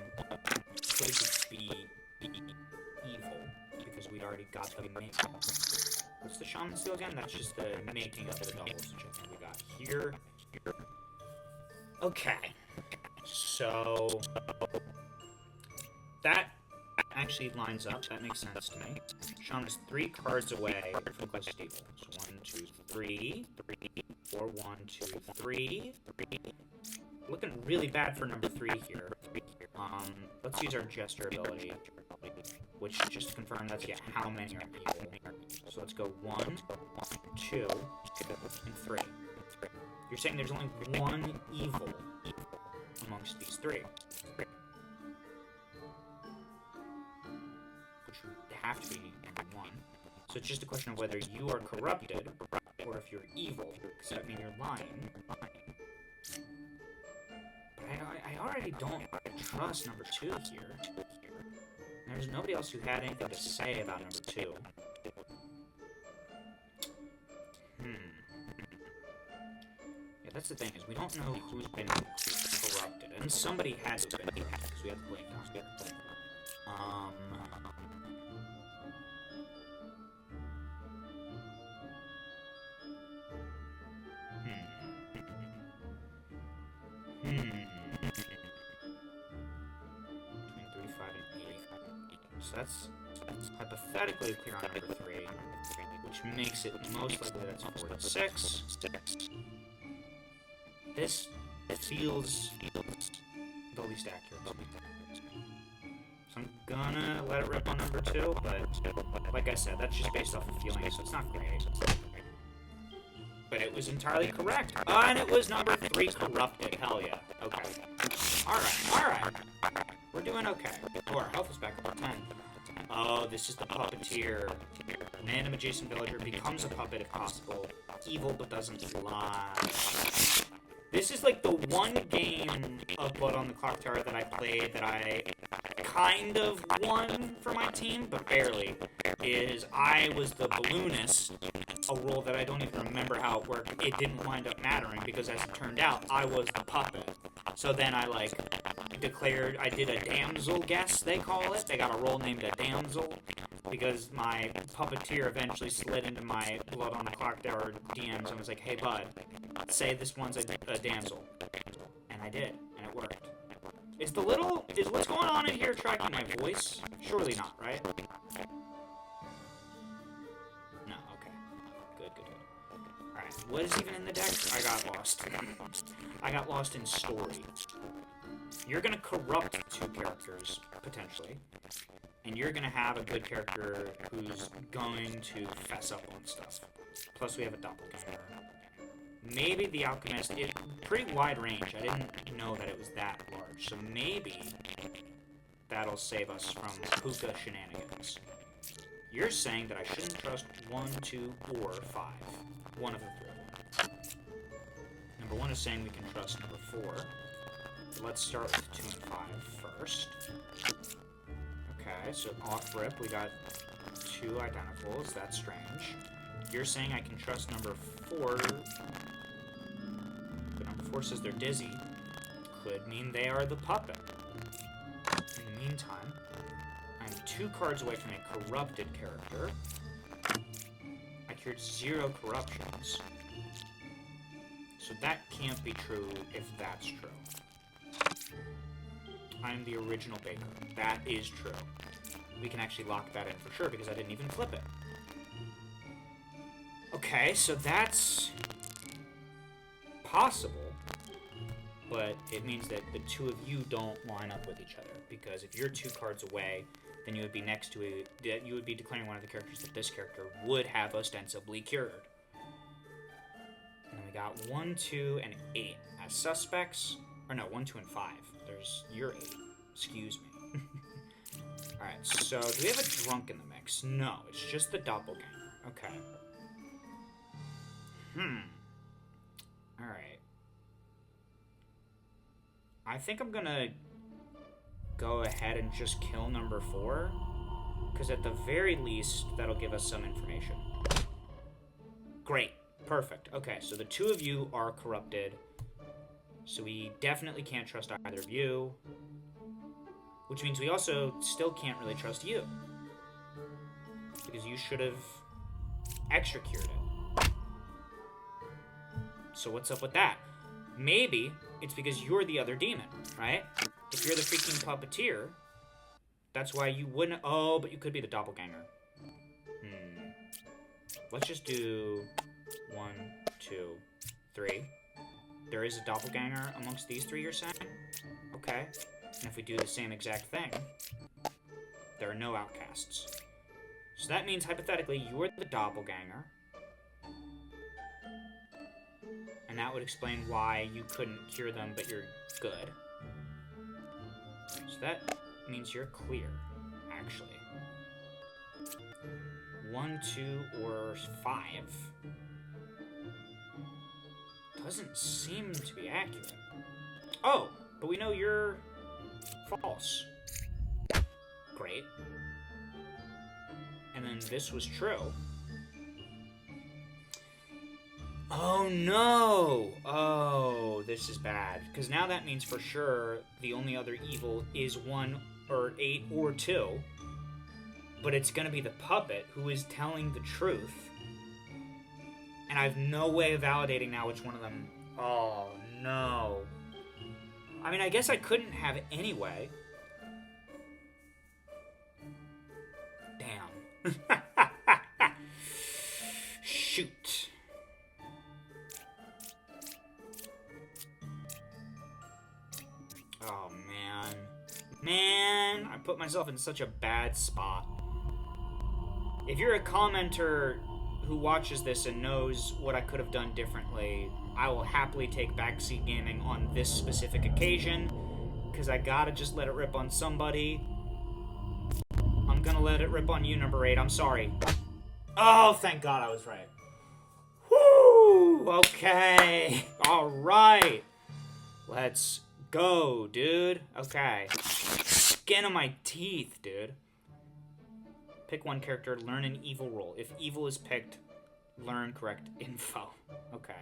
could be evil. Because we'd already got the making. What's the shaman steal again? That's just the making of the doubles, which I think we got here. Okay. So that actually lines up. That makes sense to me. Shaman is 3 cards away from closest evil. So 1, 2, 3. 4, 1, 2, 3. Looking really bad for number 3 here. Let's use our Jester ability, which, just to confirm, that's how many are evil. So let's go 1, 2, and 3. You're saying there's only 1 evil amongst these 3. Which would have to be number 1. So it's just a question of whether you are corrupted, or if you're evil, because that means you're lying. But I already don't trust number 2 here. There's nobody else who had anything to say about number 2. Yeah, that's the thing, is we don't know who's been corrupted. And somebody had to have been corrupted, because we had the Plague Doctor. Between 3, 5, and 8. So that's hypothetically clear on number 3, which makes it most likely that's 4 and 6. This feels the least accurate to me. So I'm gonna let it rip on number 2, but like I said, that's just based off of feeling, so it's not great. But it was entirely correct. And it was number 3 corrupted. Hell yeah. Okay. Alright. We're doing okay. Oh, our health is back up to 10. Oh, this is the puppeteer. Random adjacent villager becomes a puppet if possible. Evil but doesn't lie. This is like the one game of Blood on the Clock Tower that I played that I kind of won for my team, but barely. Is I was the balloonist, a role that I don't even remember how it worked. It didn't wind up mattering because, as it turned out, I was the puppet. So then I declared, I did a damsel guess, they call it. They got a role named a damsel because my puppeteer eventually slid into my Blood on the Clock Tower DMs and was like, hey bud, say this one's a damsel. And I did, and it worked. Is what's going on in here tracking my voice? Surely not, right? No, okay. Good. Alright, what is even in the deck? I got lost. I got lost in story. You're gonna corrupt 2 characters, potentially. And you're gonna have a good character who's going to fess up on stuff. Plus we have a doppelganger. maybe the Alchemist, pretty wide range. I didn't know that it was that large. So maybe that'll save us from Puka shenanigans. You're saying that I shouldn't trust 1, 2, or 5. One of the three. Number 1 is saying we can trust number 4. Let's start with 2 and 5 first. Okay, so off rip, we got 2 identicals. That's strange. You're saying I can trust number 4. But number 4 says they're dizzy. Could mean they are the puppet. In the meantime, I'm 2 cards away from a corrupted character. I cured 0 corruptions. So that can't be true if that's true. I'm the original Baker. That is true. We can actually lock that in for sure because I didn't even flip it. Okay, so that's possible, but it means that the 2 of you don't line up with each other, because if you're 2 cards away, then you would be next to you would be declaring one of the characters that this character would have ostensibly cured. And then we got 1, 2, and 8 as suspects. Or no, 1, 2, and 5. You're 8. Excuse me. Alright, so do we have a drunk in the mix? No, it's just the doppelganger. Okay. Alright. I think I'm gonna go ahead and just kill number 4. Because at the very least, that'll give us some information. Great. Perfect. Okay, so the 2 of you are corrupted. So we definitely can't trust either of you. Which means we also still can't really trust you. Because you should have extra-cured it. So what's up with that? Maybe it's because you're the other demon, right? If you're the freaking puppeteer, that's why you wouldn't... Oh, but you could be the doppelganger. Let's just do 1, 2, 3. There is a doppelganger amongst these 3, you're saying? Okay. And if we do the same exact thing, there are no outcasts. So that means, hypothetically, you're the doppelganger. And that would explain why you couldn't cure them, but you're good. So that means you're clear, actually. 1, 2, or 5. Doesn't seem to be accurate. Oh, but we know you're false. Great. And then this was true. Oh no! Oh, this is bad. Because now that means for sure the only other evil is 1 or 8 or 2. But it's gonna be the puppet who is telling the truth. And I have no way of validating now which one of them... Oh, no. I mean, I guess I couldn't have it anyway. Damn. Shoot. Oh, man. Man, I put myself in such a bad spot. If you're a commenter who watches this and knows what I could have done differently, I will happily take backseat gaming on this specific occasion, because I gotta just let it rip on somebody. I'm gonna let it rip on you, number 8. I'm sorry. Oh, thank God I was right. Woo! Okay. Alright. Let's go, dude. Okay. Skin of my teeth, dude. Pick 1 character, learn an evil role. If evil is picked, learn correct info. Okay.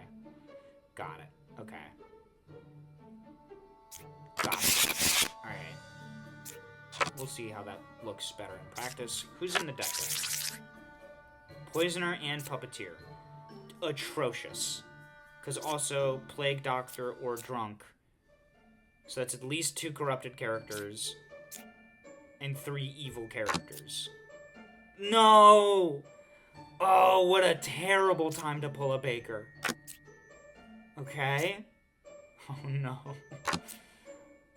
Got it. Okay. Got it. Alright. We'll see how that looks better in practice. Who's in the deck? Poisoner and Puppeteer. Atrocious. Because also, Plague Doctor or Drunk. So that's at least 2 corrupted characters. And 3 evil characters. No! Oh, what a terrible time to pull a Baker. Okay? Oh, no.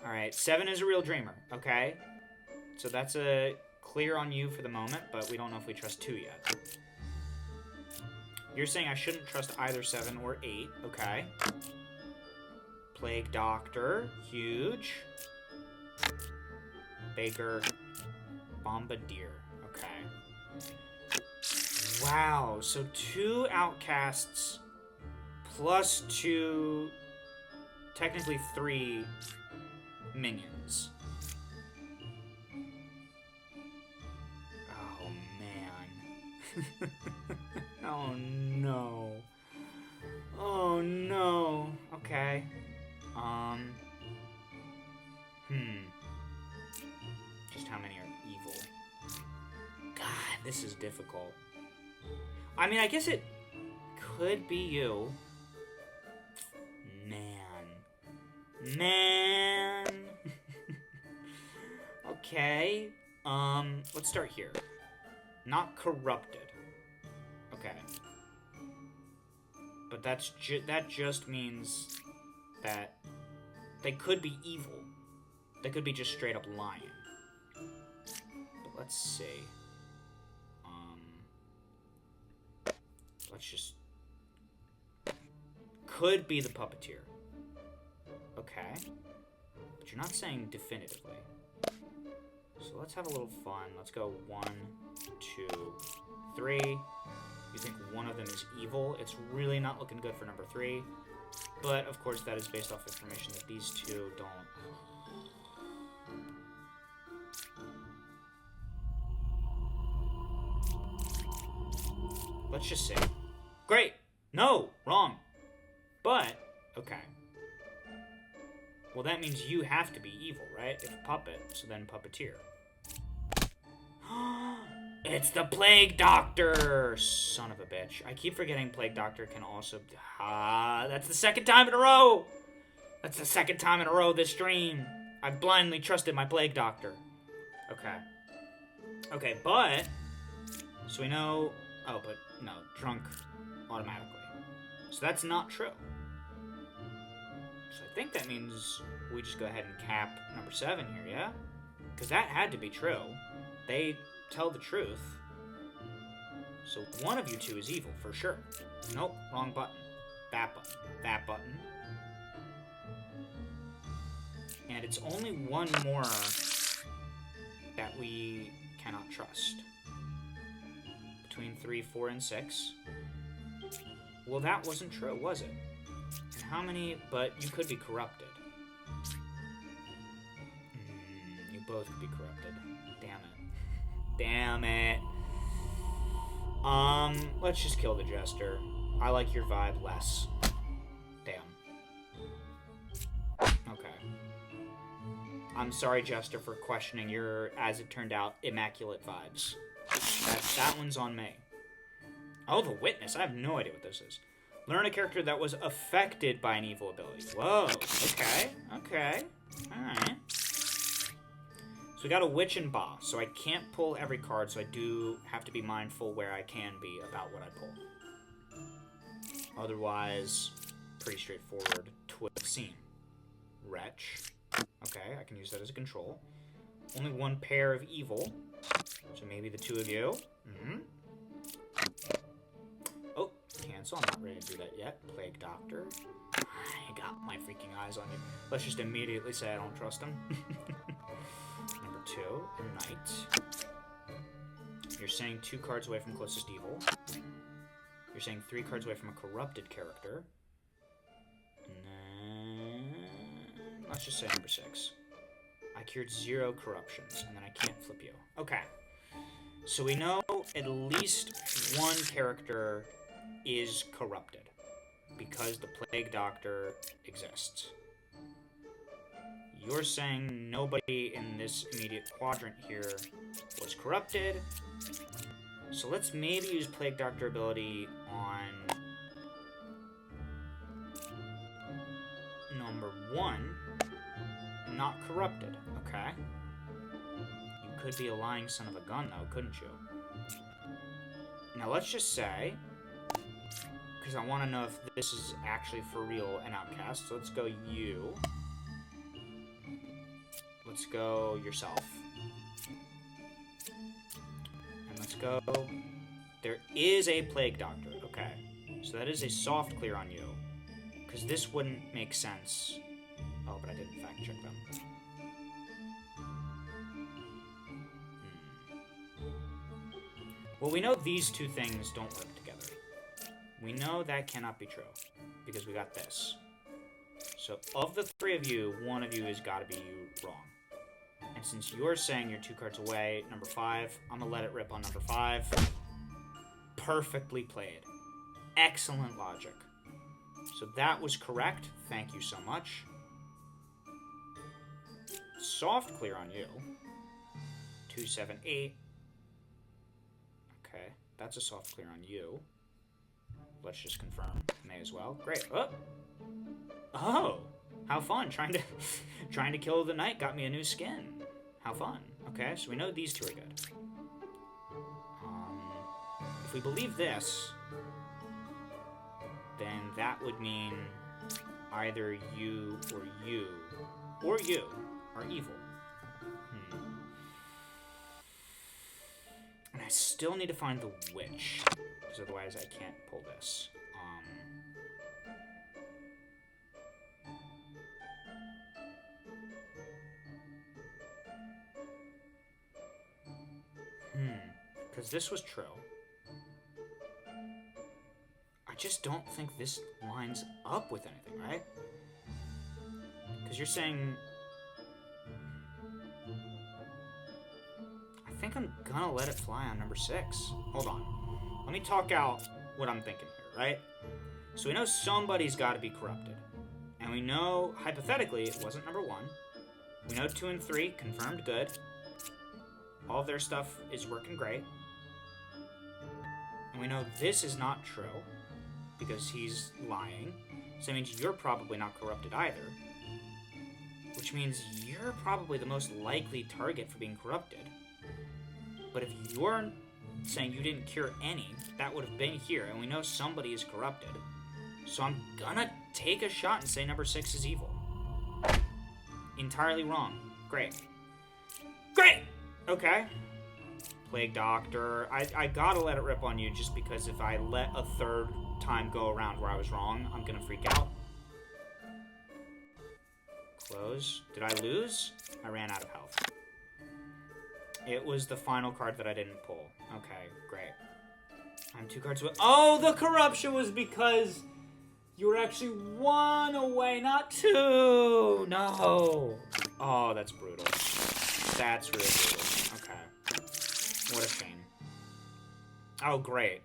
Alright, 7 is a real dreamer, okay? So that's a clear on you for the moment, but we don't know if we trust 2 yet. You're saying I shouldn't trust either 7 or 8. Okay. Plague Doctor. Huge. Baker. Bombardier. Okay. Wow. So 2 outcasts plus 2... Technically 3 minions. Oh, man. Oh, no. Oh, no. Okay. Just how many are evil? God, this is difficult. I mean, I guess it could be you. Man. Okay. Let's start here. Not corrupted. Okay. But that just means that they could be evil. They could be just straight up lying. But let's see. Let's just... Could be the puppeteer. Okay. But you're not saying definitively. So let's have a little fun. Let's go 1, 2, 3. You think one of them is evil? It's really not looking good for number 3. But, of course, that is based off information that these 2 don't... Let's just say. Great! No! Wrong! But, okay. Well, that means you have to be evil, right? If puppet, so then puppeteer. It's the Plague Doctor! Son of a bitch. I keep forgetting Plague Doctor can also... that's the 2nd time in a row! That's the 2nd time in a row this stream. I blindly trusted my Plague Doctor. Okay. Okay, but... So we know... Oh, but no. Drunk automatically. So that's not true. So I think that means we just go ahead and cap number 7 here, yeah? Because that had to be true. They tell the truth. So one of you 2 is evil, for sure. Nope, wrong button. That button. That button. And it's only one more that we cannot trust. Between 3, 4, and 6. Well, that wasn't true, was it? And how many... But you could be corrupted. You both could be corrupted. Damn it. Damn it. Let's just kill the Jester. I like your vibe less. Damn. Okay. I'm sorry, Jester, for questioning your, as it turned out, immaculate vibes. That one's on me. Oh, the Witness. I have no idea what this is. Learn a character that was affected by an evil ability. Whoa. Okay. Okay. Alright. So we got a Witch and Boss. So I can't pull every card, so I do have to be mindful where I can be about what I pull. Otherwise, pretty straightforward. Twist scene. Wretch. Okay, I can use that as a control. Only one pair of evil. So maybe the 2 of you. Oh, cancel. I'm not ready to do that yet. Plague Doctor. I got my freaking eyes on you. Let's just immediately say I don't trust him. Number 2, Knight. You're saying 2 cards away from closest evil. You're saying 3 cards away from a corrupted character. And then... Let's just say number 6. I cured 0 corruptions, and then I can't flip you. Okay. So we know at least one character is corrupted, because the Plague Doctor exists. You're saying nobody in this immediate quadrant here was corrupted. So let's maybe use Plague Doctor ability on number 1. Not corrupted, okay? You could be a lying son of a gun, though, couldn't you? Now, let's just say, because I want to know if this is actually for real an outcast, so let's go you. Let's go yourself. And let's go... There is a Plague Doctor, okay. So that is a soft clear on you. Because this wouldn't make sense. Oh, but I didn't fact check them. Well, we know these two things don't work together. We know that cannot be true. Because we got this. So, of the three of you, one of you has got to be wrong. And since you're saying you're 2 cards away, number 5, I'm going to let it rip on number 5. Perfectly played. Excellent logic. So that was correct. Thank you so much. Soft clear on you. 2, 7, 8. Okay, that's a soft clear on you. Let's just confirm. May as well. Great. Oh, how fun. Trying to kill the knight got me a new skin. How fun. Okay, so we know these two are good. If we believe this, then that would mean either you or you are evil. And I still need to find the witch, because otherwise I can't pull this. Because this was true. I just don't think this lines up with anything, right? Because you're saying... I think I'm gonna let it fly on number 6. Hold on. Let me talk out what I'm thinking here, right? So we know somebody's got to be corrupted. And we know, hypothetically, it wasn't number 1. We know 2 and 3, confirmed good. All of their stuff is working great. And we know this is not true, because he's lying. So that means you're probably not corrupted either. Which means you're probably the most likely target for being corrupted. But if you're saying you didn't cure any, that would have been here, and we know somebody is corrupted. So I'm gonna take a shot and say number 6 is evil. Entirely wrong. Great. Great! Okay. Plague Doctor. I gotta let it rip on you, just because if I let a third time go around where I was wrong, I'm gonna freak out. Close. Did I lose? I ran out of health. It was the final card that I didn't pull. Okay, great. I'm 2 cards away. Oh, the corruption was because you were actually 1 away, not 2. No. Oh, that's brutal. That's really brutal. Okay. What a shame. Oh, great.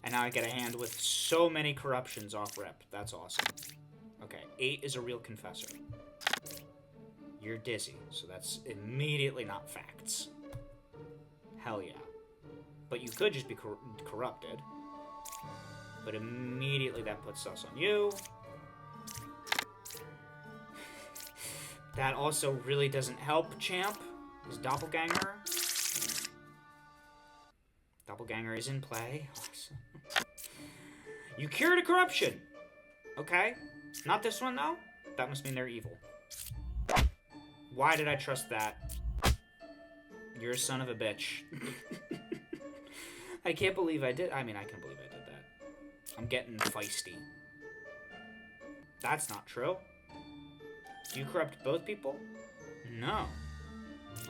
And now I get a hand with so many corruptions off rip. That's awesome. Okay, 8 is a real confessor. You're dizzy, so that's immediately not facts. Hell yeah. But you could just be corrupted. But immediately that puts us on you. That also really doesn't help, champ. His doppelganger. Doppelganger is in play. Awesome. You cured a corruption. Okay. Not this one, though. That must mean they're evil. Why did I trust that? You're a son of a bitch. I can't believe I did. I mean, I can believe I did that. I'm getting feisty. That's not true. Do you corrupt both people? No.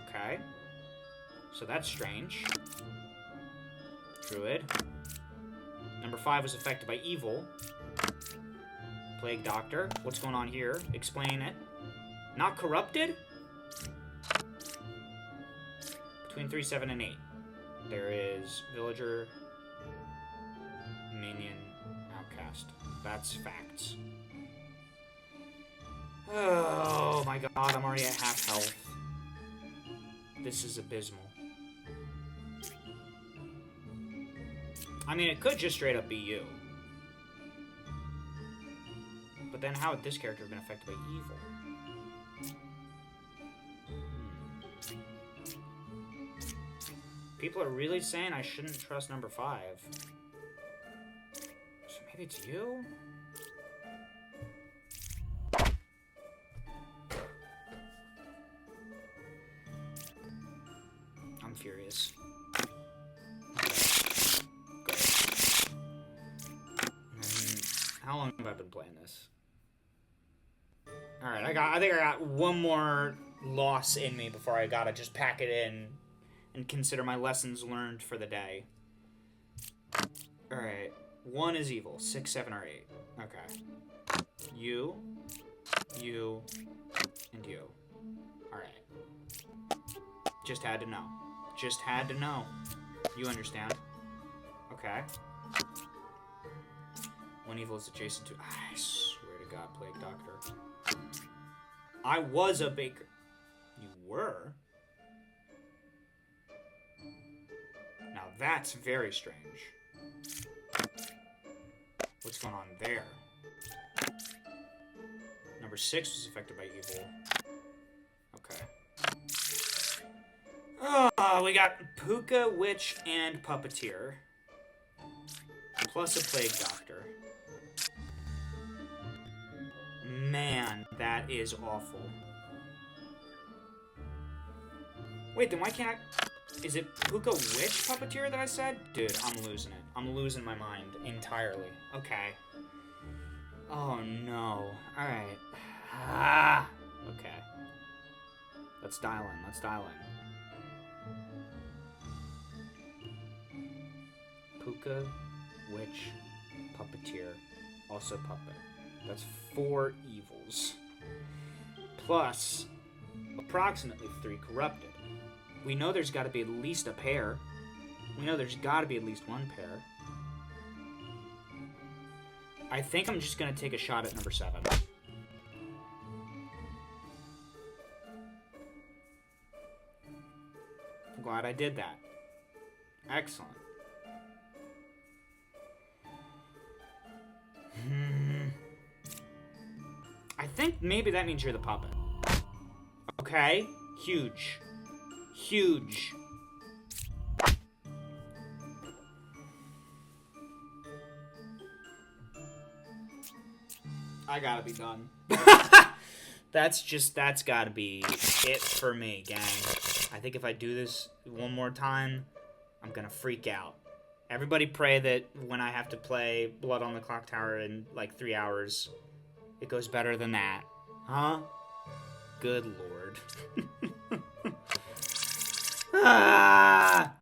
Okay. So that's strange. Druid. Number 5 was affected by evil. Plague Doctor. What's going on here? Explain it. Not corrupted? Between 3, 7, and 8. There is Villager, Minion, Outcast. That's facts. Oh my god, I'm already at half health. This is abysmal. I mean, it could just straight up be you. But then how would this character have been affected by evil? People are really saying I shouldn't trust number 5. So maybe it's you? I'm furious. Okay. Good. How long have I been playing this? Alright, I think I got one more loss in me before I gotta just pack it in and consider my lessons learned for the day. Alright. 1 is evil. 6, 7, or 8. Okay. You, and you. Alright. Just had to know. Just had to know. You understand. Okay. 1 evil is adjacent to... I swear to God, Plague Doctor. I was a baker. You were? Now that's very strange. What's going on there? Number 6 was affected by evil. Okay. Oh, we got Puka, Witch, and Puppeteer. Plus a Plague Doctor. Man, that is awful. Wait, then why can't I... Is it Puka Witch Puppeteer that I said? Dude, I'm losing it. I'm losing my mind entirely. Okay. Oh, no. Alright. Ah! Okay. Let's dial in. Let's dial in. Puka, Witch, Puppeteer, also Puppet. That's 4 evils. Plus, approximately 3 corrupted. We know there's got to be at least a pair. We know there's got to be at least 1 pair. I think I'm just going to take a shot at number 7. I'm glad I did that. Excellent. I think maybe that means you're the puppet. Okay. Huge. Huge. I gotta be done. That's gotta be it for me, gang. I think if I do this one more time, I'm gonna freak out. Everybody pray that when I have to play Blood on the Clock Tower in like 3 hours, it goes better than that. Huh? Good lord. Ah!